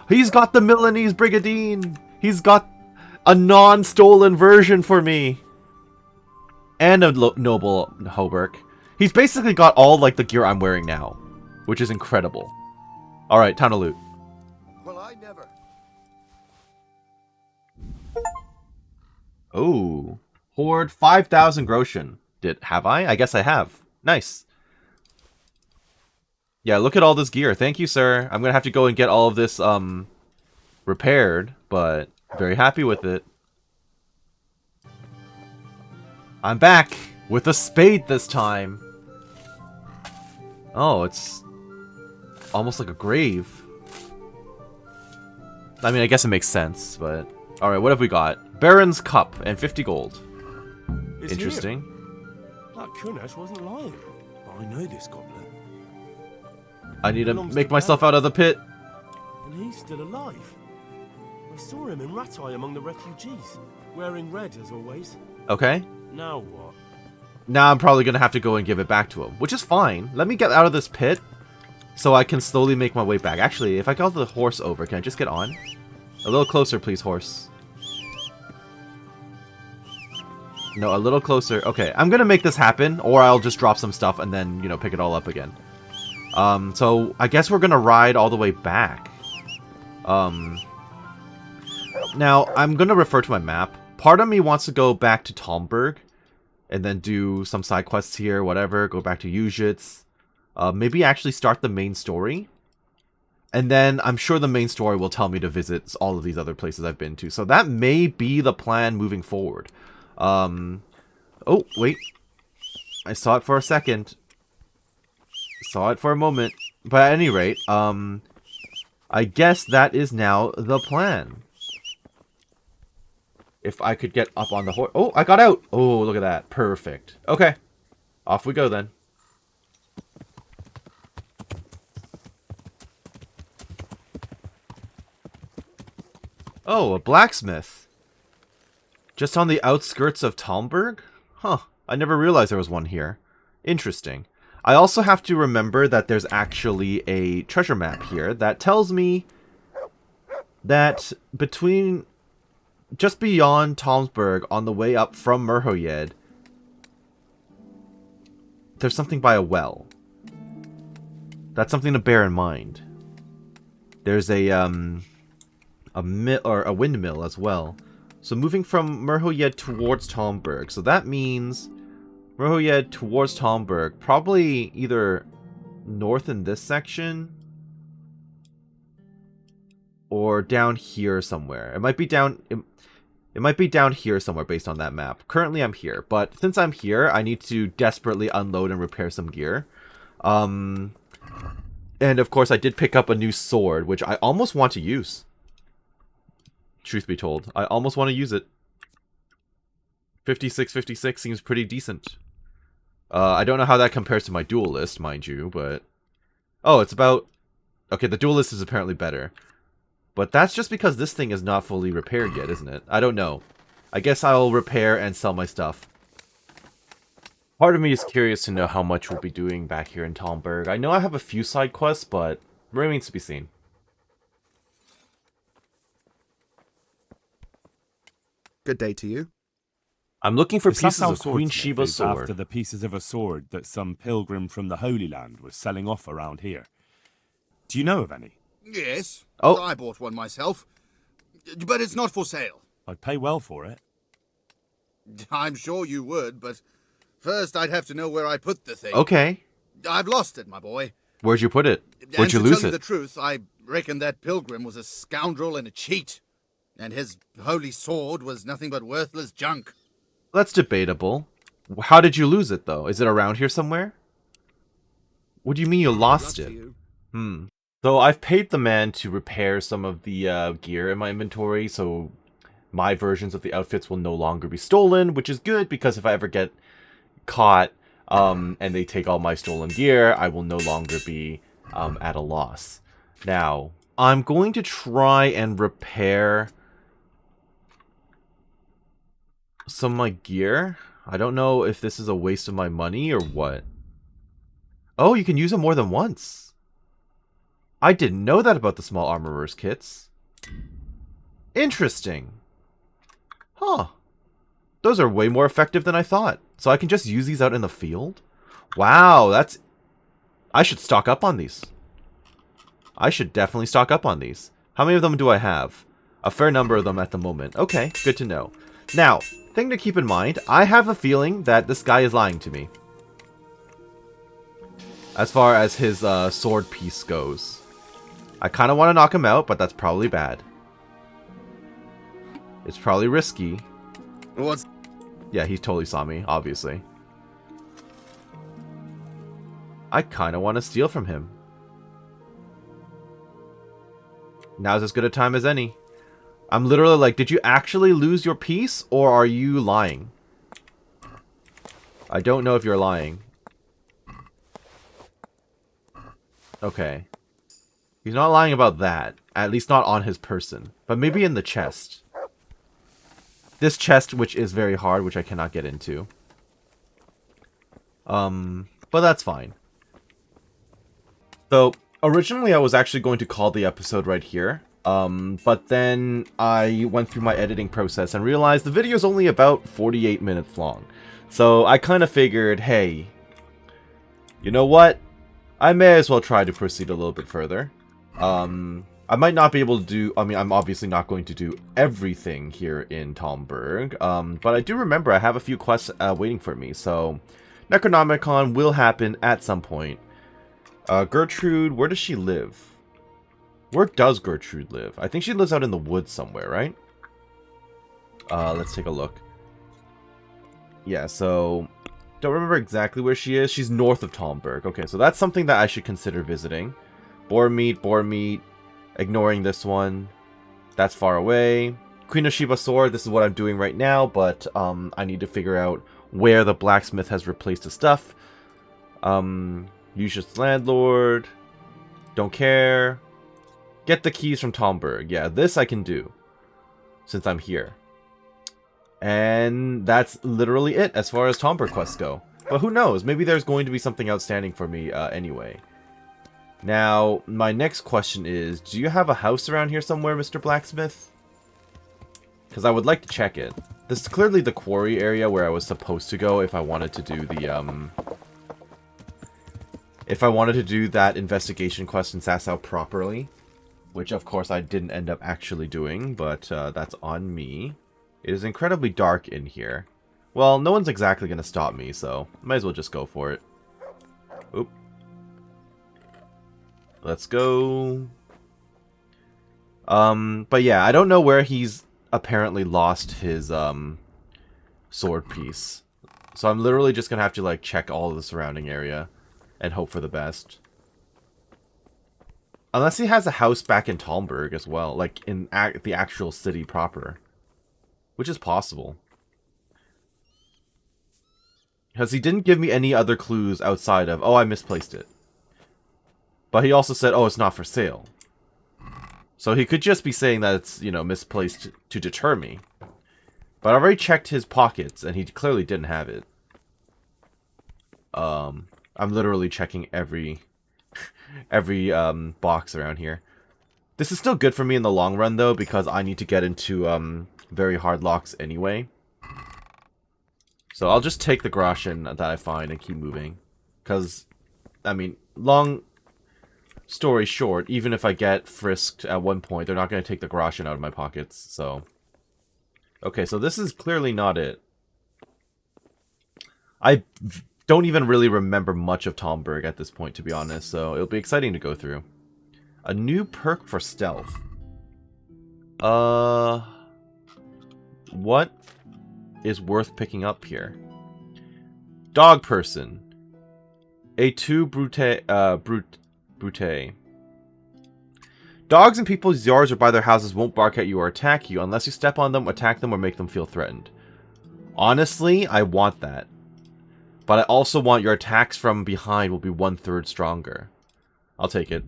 He's got the Milanese Brigadine! He's got a non-stolen version for me! And a noble hauberk. He's basically got all, like, the gear I'm wearing now. Which is incredible. Alright, time to loot. Well, I never. Oh. Hoard 5,000 groschen. Have I? I guess I have. Nice. Yeah, look at all this gear. Thank you, sir. I'm gonna have to go and get all of this, repaired, but very happy with it. I'm back! With a spade this time! Oh, it's almost like a grave. I mean, I guess it makes sense, but... Alright, what have we got? Baron's Cup and 50 gold. It's Interesting. Here. That Kunesh wasn't lying. I know this goblin. I need to make myself out of the pit. And he's still alive. I saw him in Ratai among the refugees, wearing red as always. Okay. Now what? Now I'm probably going to have to go and give it back to him, which is fine. Let me get out of this pit so I can slowly make my way back. Actually, if I got the horse over, can I just get on? A little closer, please, horse. No, a little closer. Okay, I'm going to make this happen, or I'll just drop some stuff and then, you know, pick it all up again. So I guess we're going to ride all the way back. Now, I'm going to refer to my map. Part of me wants to go back to Talmberg and then do some side quests here, whatever. Go back to Uzhitz. Maybe actually start the main story. And then I'm sure the main story will tell me to visit all of these other places I've been to. So that may be the plan moving forward. Oh, wait. I saw it for a second. Saw it for a moment. But at any rate, I guess that is now the plan. If I could get up on the horse. Oh, I got out. Oh, look at that. Perfect. Okay. Off we go then. Oh, a blacksmith. Just on the outskirts of Talmberg? Huh. I never realized there was one here. Interesting. I also have to remember that there's actually a treasure map here that tells me that between... just beyond Talmberg, on the way up from Merhojed, there's something by a well. That's something to bear in mind. There's a windmill as well. So moving from Merhojed towards Talmberg. So that means Merhojed towards Talmberg, probably either north in this section or down here somewhere. It might be down. It might be down here somewhere based on that map. Currently I'm here, but since I'm here, I need to desperately unload and repair some gear. And of course I did pick up a new sword, which I almost want to use. Truth be told, I almost want to use it. 56 seems pretty decent. I don't know how that compares to my duelist, mind you, but... Oh, it's about... Okay, the duelist is apparently better. But that's just because this thing is not fully repaired yet, isn't it? I don't know. I guess I'll repair and sell my stuff. Part of me is curious to know how much we'll be doing back here in Talmberg. I know I have a few side quests, but remains to be seen. Good day to you. I'm looking for The pieces Sasau of Queen swordsmith Sheba's is sword. after the pieces of a sword that some pilgrim from the Holy Land was selling off around here. Do you know of any? Yes. Oh. I bought one myself. But it's not for sale. I'd pay well for it. I'm sure you would, but first I'd have to know where I put the thing. Okay. I've lost it, my boy. Where'd you put it? Where'd you to lose tell you it? the truth, I reckon that pilgrim was a scoundrel and a cheat. And his holy sword was nothing but worthless junk. That's debatable. How did you lose it, though? Is it around here somewhere? What do you mean you lost it? So I've paid the man to repair some of the gear in my inventory, so my versions of the outfits will no longer be stolen, which is good, because if I ever get caught and they take all my stolen gear, I will no longer be at a loss. Now, I'm going to try and repair some of my gear. I don't know if this is a waste of my money or what. Oh, you can use them more than once. I didn't know that about the small armorer's kits. Interesting. Huh. Those are way more effective than I thought. So I can just use these out in the field? Wow, that's... I should stock up on these. I should definitely stock up on these. How many of them do I have? A fair number of them at the moment. Okay, good to know. Now, thing to keep in mind, I have a feeling that this guy is lying to me. As far as his sword piece goes. I kind of want to knock him out, but that's probably bad. It's probably risky. What's... Yeah, he totally saw me, obviously. I kind of want to steal from him. Now's as good a time as any. I'm literally like, did you actually lose your piece, or are you lying? I don't know if you're lying. Okay. He's not lying about that. At least not on his person. But maybe in the chest. This chest, which is very hard, which I cannot get into. But that's fine. So, originally I was actually going to call the episode right here. But then I went through my editing process and realized the video is only about 48 minutes long. So I kind of figured, hey, you know what? I may as well try to proceed a little bit further. I might not be able to do... I mean, I'm obviously not going to do everything here in Talmberg. But I do remember I have a few quests waiting for me. So, Necronomicon will happen at some point. Gertrude, where does she live? Where does Gertrude live? I think she lives out in the woods somewhere, right? Let's take a look. Yeah, so... Don't remember exactly where she is. She's north of Talmberg. Okay, so that's something that I should consider visiting. Boar meat, ignoring this one. That's far away. Queen of Sheba sword, this is what I'm doing right now, but I need to figure out where the blacksmith has replaced the stuff. Lucius landlord. Don't care. Get the keys from Talmberg. Yeah, this I can do. Since I'm here. And that's literally it as far as Talmberg quests go. But who knows? Maybe there's going to be something outstanding for me anyway. Now, my next question is, do you have a house around here somewhere, Mr. Blacksmith? Because I would like to check it. This is clearly the quarry area where I was supposed to go if I wanted to do the, if I wanted to do that investigation quest in Sasau properly. Which, of course, I didn't end up actually doing, but that's on me. It is incredibly dark in here. Well, no one's exactly going to stop me, so might as well just go for it. Oop. Let's go. But yeah, I don't know where he's apparently lost his sword piece. So I'm literally just going to have to like check all of the surrounding area and hope for the best. Unless he has a house back in Talmberg as well, like in the actual city proper. Which is possible. Because he didn't give me any other clues outside of, oh, I misplaced it. But he also said, oh, it's not for sale. So he could just be saying that it's, you know, misplaced to deter me. But I already checked his pockets, and he clearly didn't have it. I'm literally checking every box around here. This is still good for me in the long run, though, because I need to get into very hard locks anyway. So I'll just take the groschen that I find and keep moving. Because, I mean, long story short, even if I get frisked at one point, they're not going to take the groschen out of my pockets, so... Okay, so this is clearly not it. I don't even really remember much of Talmberg at this point, to be honest, so it'll be exciting to go through. A new perk for stealth. What is worth picking up here? Dog person. A2 brute. Dogs in people's yards or by their houses won't bark at you or attack you unless you step on them, attack them, or make them feel threatened. Honestly, I want that. But I also want your attacks from behind will be 1/3 stronger. I'll take it.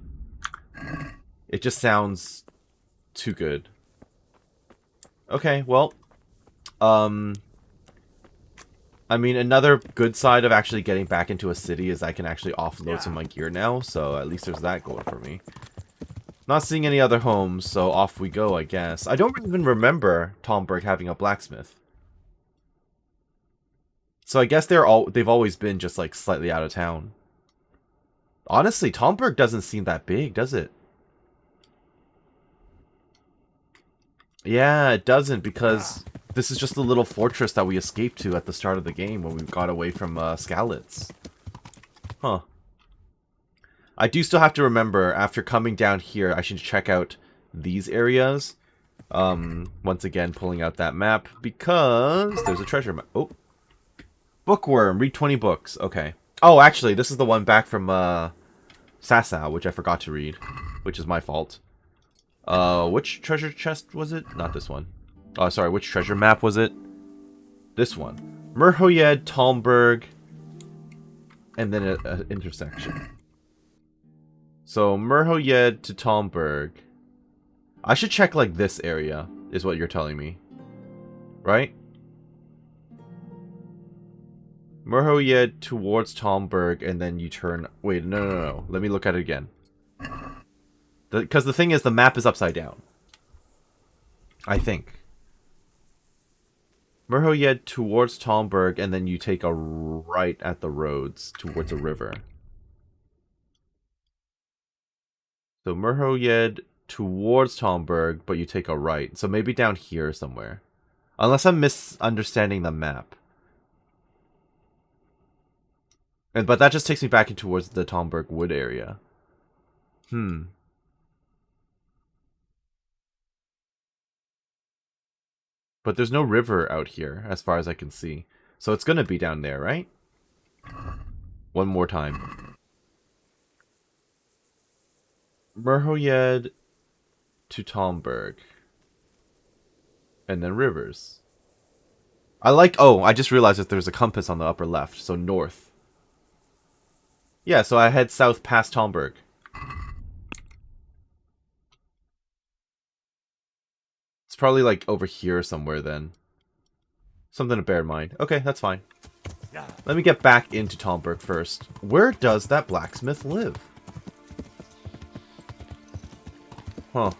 It just sounds too good. Okay, well. I mean, another good side of actually getting back into a city is I can actually offload some of my gear now, so at least there's that going for me. Not seeing any other homes, so off we go, I guess. I don't even remember Talmberg having a blacksmith. So I guess they've always been just, like, slightly out of town. Honestly, Talmberg doesn't seem that big, does it? Yeah, it doesn't, because this is just the little fortress that we escaped to at the start of the game when we got away from Skalitz. Huh. I do still have to remember, after coming down here, I should check out these areas. Once again, pulling out that map, because there's a treasure map. Oh. Bookworm, read 20 books. Okay. Oh, actually, this is the one back from Sasau, which I forgot to read, which is my fault. Which treasure chest was it? Not this one. Oh, sorry, which treasure map was it? This one. Merhojed, Talmberg, and then an intersection. So, Merhojed to Talmberg. I should check, like, this area, is what you're telling me. Right? Merhojed towards Talmberg, and then you turn... Wait, no. Let me look at it again. Because the thing is, the map is upside down. I think. Merhojed towards Talmberg, and then you take a right at the roads towards a river. So Merhojed towards Talmberg, but you take a right. So maybe down here somewhere. Unless I'm misunderstanding the map. But that just takes me back in towards the Talmberg Wood area. But there's no river out here, as far as I can see. So it's gonna be down there, right? One more time. Merhojed to Talmberg. And then rivers. Oh, I just realized that there's a compass on the upper left, so north. Yeah, so I head south past Talmberg. It's probably like over here somewhere then. Something to bear in mind. Okay, that's fine. Let me get back into Talmberg first. Where does that blacksmith live? Huh.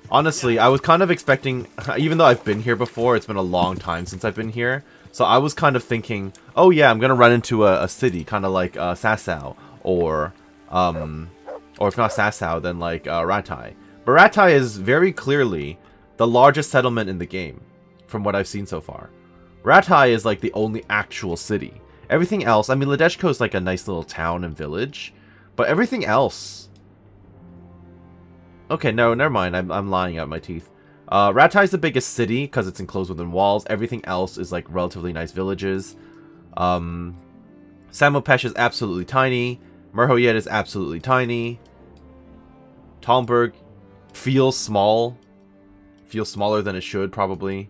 Honestly, I was kind of expecting, even though I've been here before, it's been a long time since I've been here. So I was kind of thinking, oh yeah, I'm gonna run into a city, kind of like Sasau, or if not Sasau, then like Rattay. But Rattay is very clearly the largest settlement in the game, from what I've seen so far. Rattay is like the only actual city. Everything else, I mean, Ledeshko is like a nice little town and village, but everything else... Okay, no, never mind, I'm lying out my teeth. Rattay is the biggest city, because it's enclosed within walls. Everything else is like relatively nice villages. Samopesh is absolutely tiny. Merhojed is absolutely tiny. Talmberg feels small. Feels smaller than it should, probably.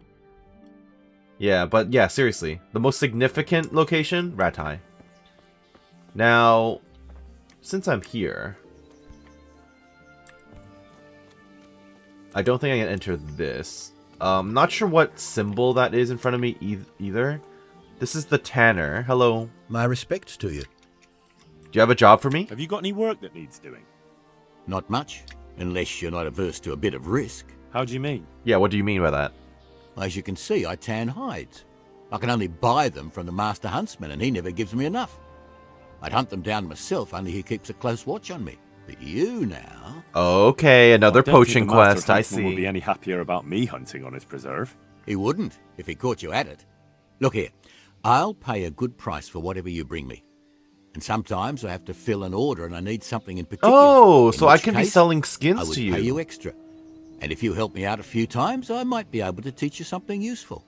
Yeah, but yeah, seriously. The most significant location? Rattay. Now, since I'm here... I don't think I can enter this. Not sure what symbol that is in front of me either. This is the tanner. Hello. My respects to you. Do you have a job for me? Have you got any work that needs doing? Not much, unless you're not averse to a bit of risk. How do you mean? Yeah, what do you mean by that? As you can see, I tan hides. I can only buy them from the master huntsman, and he never gives me enough. I'd hunt them down myself, only he keeps a close watch on me. But you now... Okay, another poaching quest, I Huntsman would be see. any happier about me hunting on his preserve. He wouldn't, if he caught you at it. Look here, I'll pay a good price for whatever you bring me. And sometimes I have to fill an order and I need something in particular. Oh, In so I which can be case, selling I skins would to pay you. you extra. And if you help me out a few times, I might be able to teach you something useful.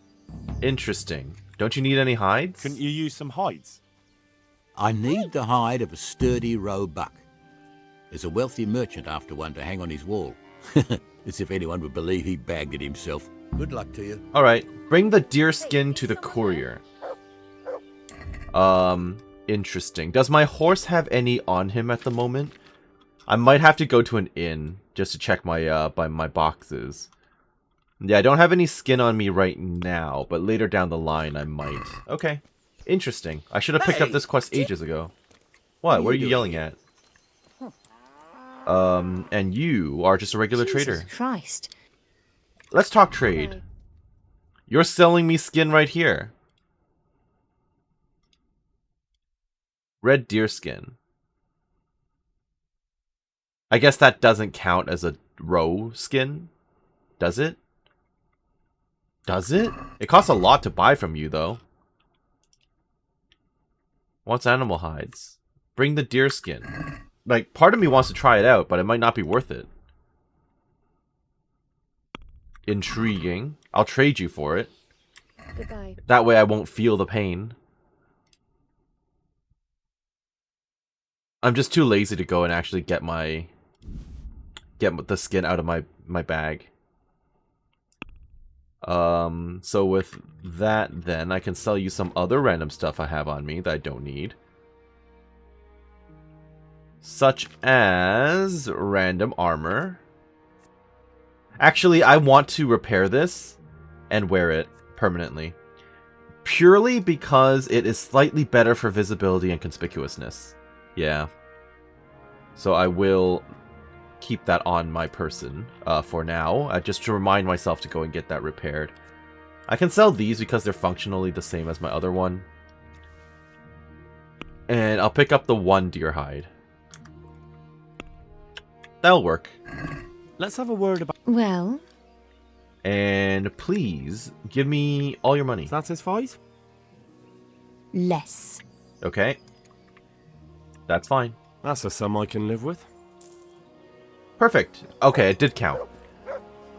Interesting. Don't you need any hides? Couldn't you use some hides? I need the hide of a sturdy roe buck. There's a wealthy merchant after one to hang on his wall. As if anyone would believe he bagged it himself. Good luck to you. Alright, bring the deer skin to the courier. Interesting. Does my horse have any on him at the moment? I might have to go to an inn just to check my my boxes. Yeah, I don't have any skin on me right now, but later down the line I might. Okay. Interesting. I should have picked up this quest ages ago. What? What are you yelling at? And you are just a regular trader. Christ. Let's talk trade. You're selling me skin right here. Red deer skin. I guess that doesn't count as a roe skin. Does it? Does it? It costs a lot to buy from you, though. Wants animal hides. Bring the deer skin. Like, part of me wants to try it out, but it might not be worth it. Intriguing. I'll trade you for it. Goodbye. That way I won't feel the pain. I'm just too lazy to go and actually get the skin out of my bag. So with that, then I can sell you some other random stuff I have on me that I don't need. Such as random armor. Actually, I want to repair this and wear it permanently. Purely because it is slightly better for visibility and conspicuousness. Yeah. So I will keep that on my person for now, just to remind myself to go and get that repaired. I can sell these because they're functionally the same as my other one. And I'll pick up the one deer hide. That'll work. Let's have a word about... Well? And please, give me all your money. Satisfied? Less. Okay. That's fine. That's a sum I can live with. Perfect. Okay, it did count.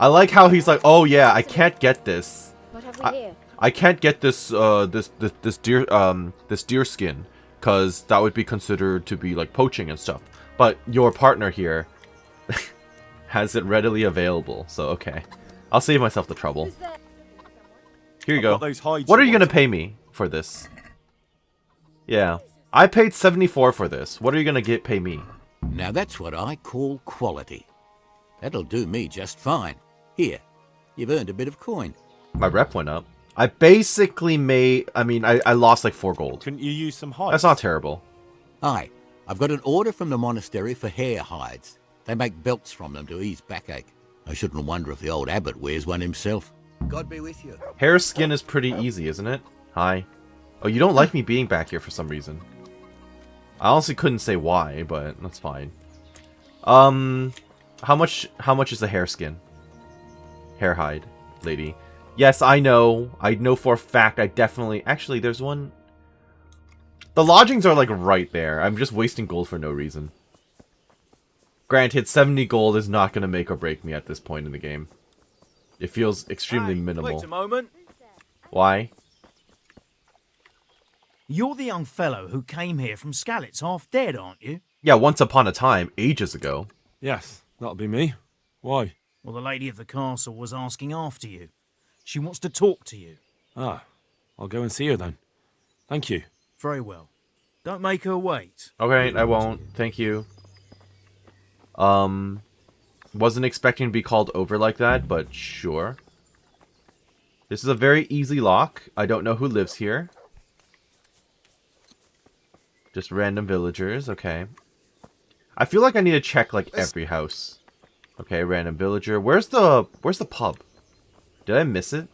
I like how he's like, oh yeah, I can't get this. What have we here? I can't get this this deer skin, cause that would be considered to be like poaching and stuff. But your partner here has it readily available, so okay. I'll save myself the trouble. Here you go. What are you gonna pay me for this? Yeah, I paid 74 for this. What are you gonna pay me? Now that's what I call quality. That'll do me just fine. Here, you've earned a bit of coin. My rep went up. I basically made... I lost like 4 gold. Couldn't you use some hides? That's not terrible. Aye, I've got an order from the monastery for hare hides. They make belts from them to ease backache. I shouldn't wonder if the old abbot wears one himself. God be with you. Hare skin is pretty easy, isn't it? Hi. Oh, you don't like me being back here for some reason. I honestly couldn't say why, but that's fine. How much is the hare skin? Hare hide, lady. Yes, I know. I know for a fact I definitely... Actually, there's one... The lodgings are like right there. I'm just wasting gold for no reason. Granted, 70 gold is not going to make or break me at this point in the game. It feels extremely minimal. Wait a moment. Why? You're the young fellow who came here from Skalitz half dead, aren't you? Yeah, once upon a time, ages ago. Yes, that'll be me. Why? Well, the lady of the castle was asking after you. She wants to talk to you. Ah, I'll go and see her then. Thank you. Very well. Don't make her wait. Okay, I won't. Thank you. Wasn't expecting to be called over like that, but sure. This is a very easy lock. I don't know who lives here. Just random villagers, okay. I feel like I need to check, like, every house. Okay, random villager. Where's the pub? Did I miss it?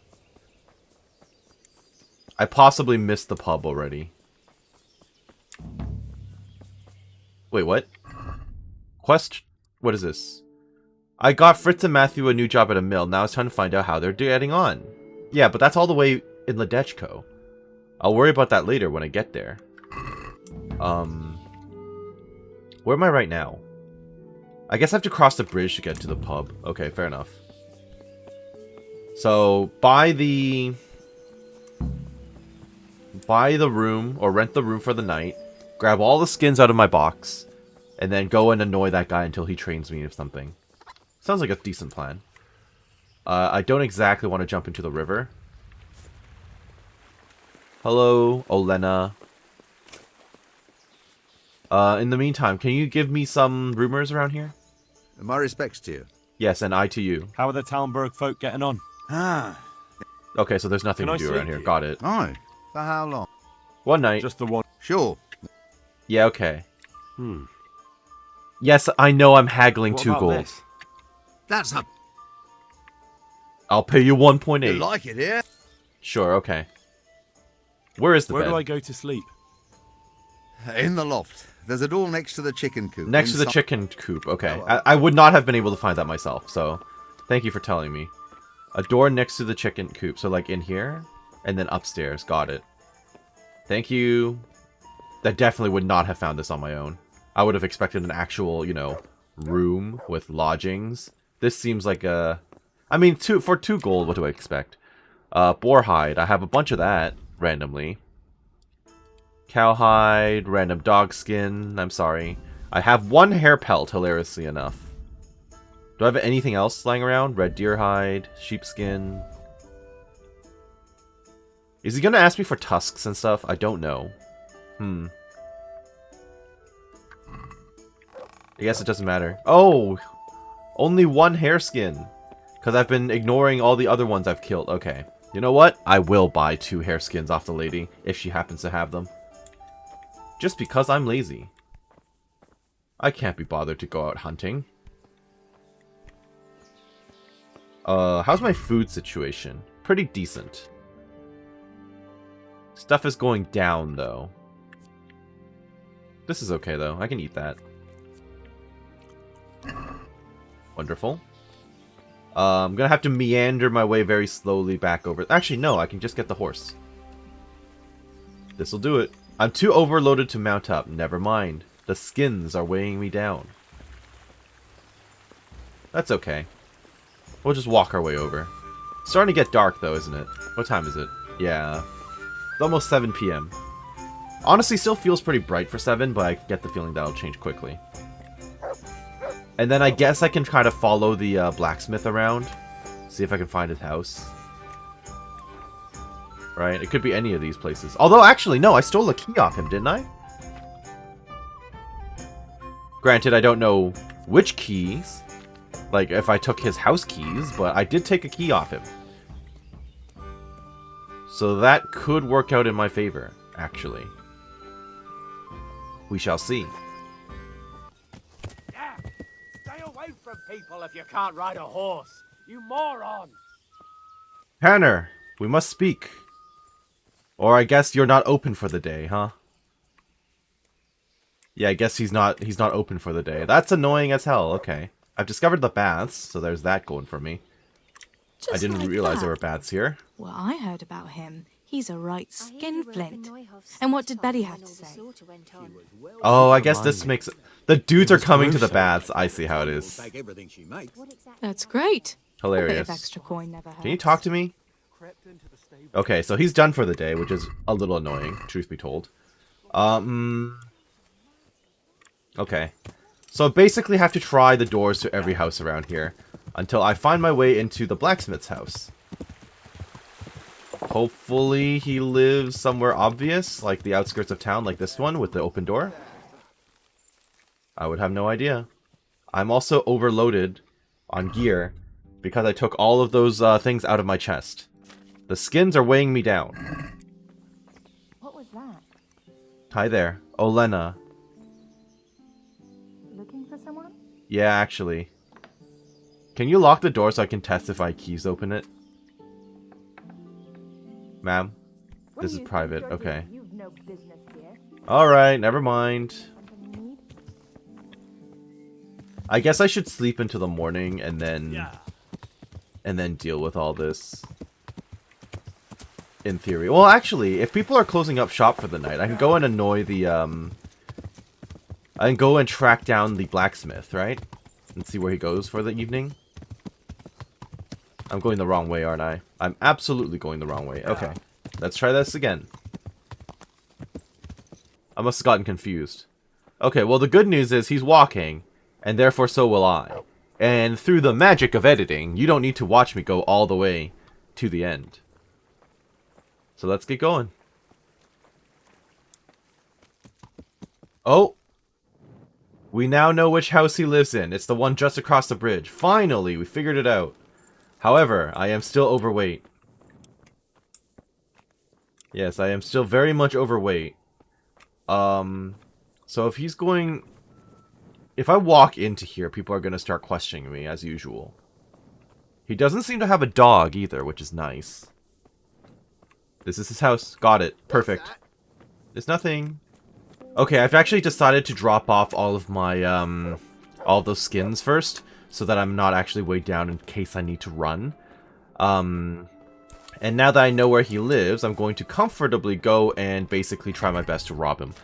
I possibly missed the pub already. Wait, what? Quest? What is this? I got Fritz and Matthew a new job at a mill. Now it's time to find out how they're getting on. Yeah, but that's all the way in Ledechko. I'll worry about that later when I get there. Where am I right now? I guess I have to cross the bridge to get to the pub. Okay, fair enough. So, buy the room, or rent the room for the night, grab all the skins out of my box, and then go and annoy that guy until he trains me or something. Sounds like a decent plan. I don't exactly want to jump into the river. Hello, Olena. In the meantime, can you give me some rumors around here? My respects to you. Yes, and I to you. How are the Talmberg folk getting on? Okay, so there's nothing to do around here. Got it. Oh, for how long? One night. Just the one. Sure. Yeah, okay. Yes, I know I'm haggling What 2 about gold. this? That's a... I'll pay you 1.8. You like it here? Sure, okay. Where is the Where bed? do I go to sleep? In the loft. There's a door next to the chicken coop. Next to the chicken coop, okay. I would not have been able to find that myself, so thank you for telling me. A door next to the chicken coop, so like in here, and then upstairs. Got it. Thank you. That definitely would not have found this on my own. I would have expected an actual, you know, room with lodgings. This seems like a... I mean, for 2 gold, what do I expect? Boar hide. I have a bunch of that, randomly. Cowhide, random dog skin. I'm sorry. I have 1 hair pelt, hilariously enough. Do I have anything else lying around? Red deer hide, sheepskin. Is he gonna ask me for tusks and stuff? I don't know. I guess it doesn't matter. Oh! Only 1 hair skin. Because I've been ignoring all the other ones I've killed. Okay. You know what? I will buy 2 hair skins off the lady, if she happens to have them. Just because I'm lazy. I can't be bothered to go out hunting. How's my food situation? Pretty decent. Stuff is going down, though. This is okay, though. I can eat that. Wonderful. I'm gonna have to meander my way very slowly back over... Actually, no, I can just get the horse. This'll do it. I'm too overloaded to mount up. Never mind. The skins are weighing me down. That's okay. We'll just walk our way over. It's starting to get dark, though, isn't it? What time is it? Yeah. It's almost 7 p.m. Honestly, still feels pretty bright for 7, but I get the feeling that'll change quickly. And then I guess I can try to follow the blacksmith around. See if I can find his house. Right? It could be any of these places. Although, actually, no, I stole a key off him, didn't I? Granted, I don't know which keys. Like, if I took his house keys, but I did take a key off him. So that could work out in my favor, actually. We shall see. Yeah, stay away from people if you can't ride a horse. You moron! Hanner, we must speak. Or I guess you're not open for the day, huh? Yeah, I guess he's not open for the day. That's annoying as hell. Okay. I've discovered the baths, so there's that going for me. I didn't realize there were baths here. Well, I heard about him. He's a right skinflint. And what did Betty have to say? Oh, I guess this makes... The dudes are coming to the baths. I see how it is. That's great. Hilarious. A bit of extra coin never hurts. Can you talk to me? Okay, so he's done for the day, which is a little annoying, truth be told. Okay. So I basically have to try the doors to every house around here until I find my way into the blacksmith's house. Hopefully he lives somewhere obvious, like the outskirts of town, like this one with the open door. I would have no idea. I'm also overloaded on gear because I took all of those things out of my chest. The skins are weighing me down. What was that? Hi there. Olena. Looking for someone? Yeah, actually. Can you lock the door so I can test if my keys open it? Ma'am? This is private. Okay. You've no business here. Alright, never mind. I guess I should sleep into the morning and then deal with all this. In theory. Well, actually, if people are closing up shop for the night, I can go and annoy the, I can go and track down the blacksmith, right? And see where he goes for the evening. I'm going the wrong way, aren't I? I'm absolutely going the wrong way. Okay. Let's try this again. I must have gotten confused. Okay, well, the good news is he's walking, and therefore so will I. And through the magic of editing, you don't need to watch me go all the way to the end. So let's get going. Oh! We now know which house he lives in. It's the one just across the bridge. Finally, we figured it out. However, I am still overweight. Yes, I am still very much overweight. So if he's going... If I walk into here, people are going to start questioning me, as usual. He doesn't seem to have a dog either, which is nice. This is his house. Got it. Perfect. There's nothing. Okay, I've actually decided to drop off all of my, all those skins first, so that I'm not actually weighed down in case I need to run. And now that I know where he lives, I'm going to comfortably go and basically try my best to rob him.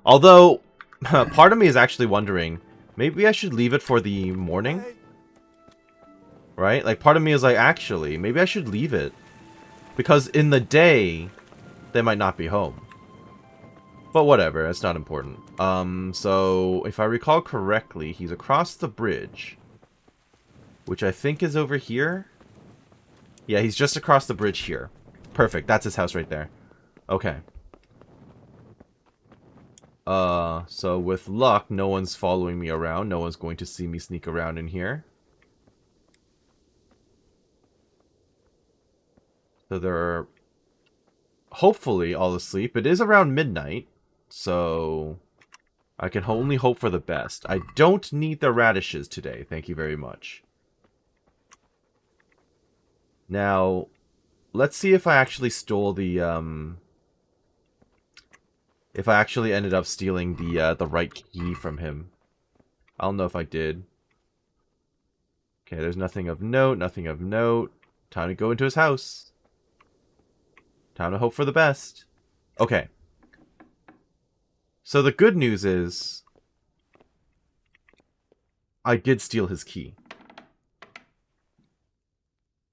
Although, part of me is actually wondering, maybe I should leave it for the morning? Right? Like, part of me is like, actually, maybe I should leave it. Because in the day, they might not be home. But whatever, it's not important. So, if I recall correctly, he's across the bridge. Which I think is over here. Yeah, he's just across the bridge here. Perfect, that's his house right there. Okay. So with luck, no one's following me around. No one's going to see me sneak around in here. So they're hopefully all asleep. It is around midnight, so I can only hope for the best. I don't need the radishes today, thank you very much. Now, let's see if I actually stole the, if I actually ended up stealing the right key from him. I don't know if I did. Okay, there's nothing of note, nothing of note. Time to go into his house. Time to hope for the best. Okay. So the good news is, I did steal his key.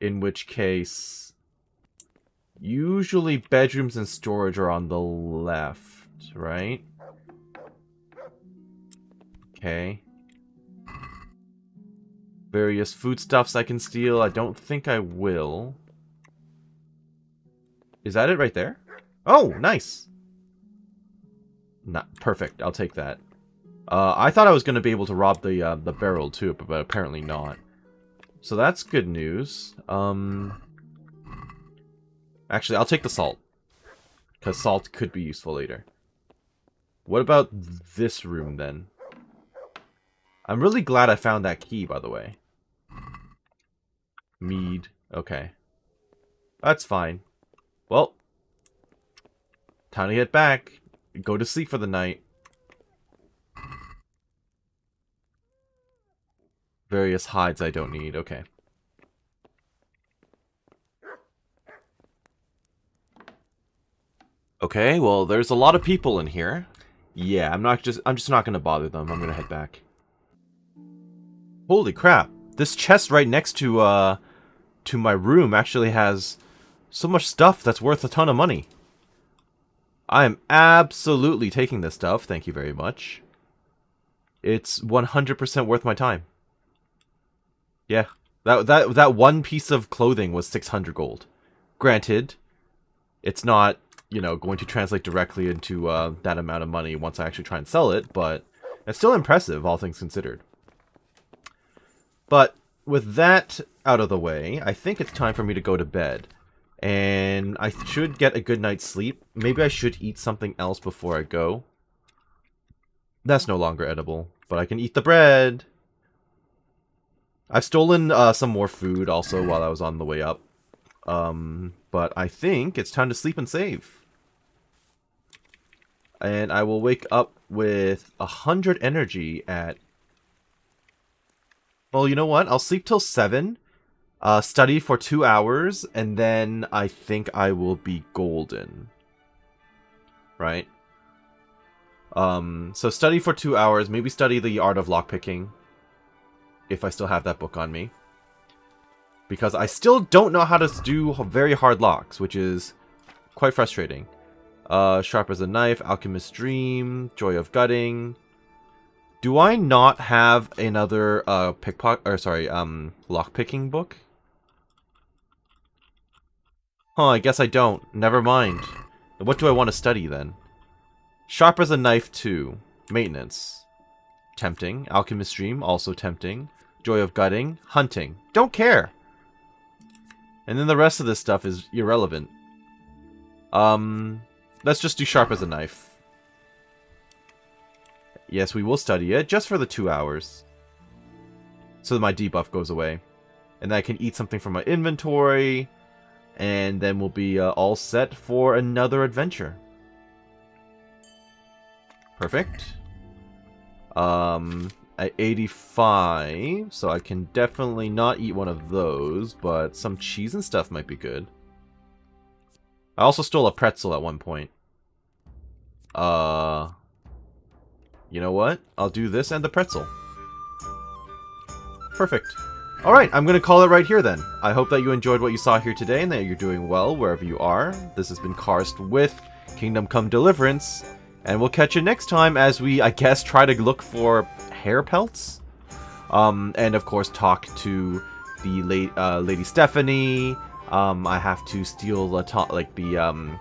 In which case, usually bedrooms and storage are on the left, right? Okay. Various foodstuffs I can steal. I don't think I will. Is that it right there? Oh, nice. Not perfect. I'll take that. I thought I was going to be able to rob the barrel too, but apparently not. So that's good news. Actually, I'll take the salt. Because salt could be useful later. What about this room, then? I'm really glad I found that key, by the way. Mead. Okay. That's fine. Well. Time to get back. Go to sleep for the night. Various hides I don't need. Okay. Okay, well, there's a lot of people in here. Yeah, I'm just not gonna bother them. I'm gonna head back. Holy crap. This chest right next to my room actually has so much stuff that's worth a ton of money. I am absolutely taking this stuff. Thank you very much. It's 100% worth my time. Yeah, that one piece of clothing was 600 gold. Granted, it's not, you know, going to translate directly into that amount of money once I actually try and sell it, but it's still impressive, all things considered. But with that out of the way, I think it's time for me to go to bed. And I should get a good night's sleep. Maybe I should eat something else before I go. That's no longer edible, but I can eat the bread. I've stolen some more food also while I was on the way up. But I think it's time to sleep and save. And I will wake up with 100 energy at... Well, you know what? I'll sleep till 7. Study for 2 hours, and then I think I will be golden. Right? So study for 2 hours. Maybe study the art of lockpicking. If I still have that book on me. Because I still don't know how to do very hard locks, which is quite frustrating. Sharp as a Knife, Alchemist's Dream, Joy of Gutting. Do I not have another lockpicking book? Huh, I guess I don't. Never mind. What do I want to study then? Sharp as a Knife 2. Maintenance. Tempting. Alchemist's Dream, also tempting. Joy of Gutting. Hunting. Don't care. And then the rest of this stuff is irrelevant. Let's just do Sharp as a Knife. Yes, we will study it, just for the 2 hours. So that my debuff goes away. And then I can eat something from my inventory. And then we'll be all set for another adventure. Perfect. At 85, so I can definitely not eat one of those, but some cheese and stuff might be good. I also stole a pretzel at one point. You know what? I'll do this and the pretzel. Perfect. Alright, I'm going to call it right here then. I hope that you enjoyed what you saw here today and that you're doing well wherever you are. This has been Karst with Kingdom Come Deliverance. And we'll catch you next time as we, I guess, try to look for hair pelts. And of course talk to the Lady Stephanie. I have to steal the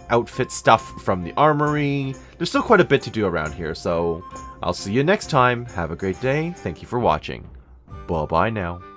outfit stuff from the armory. There's still quite a bit to do around here, so I'll see you next time. Have a great day. Thank you for watching. Bye-bye now.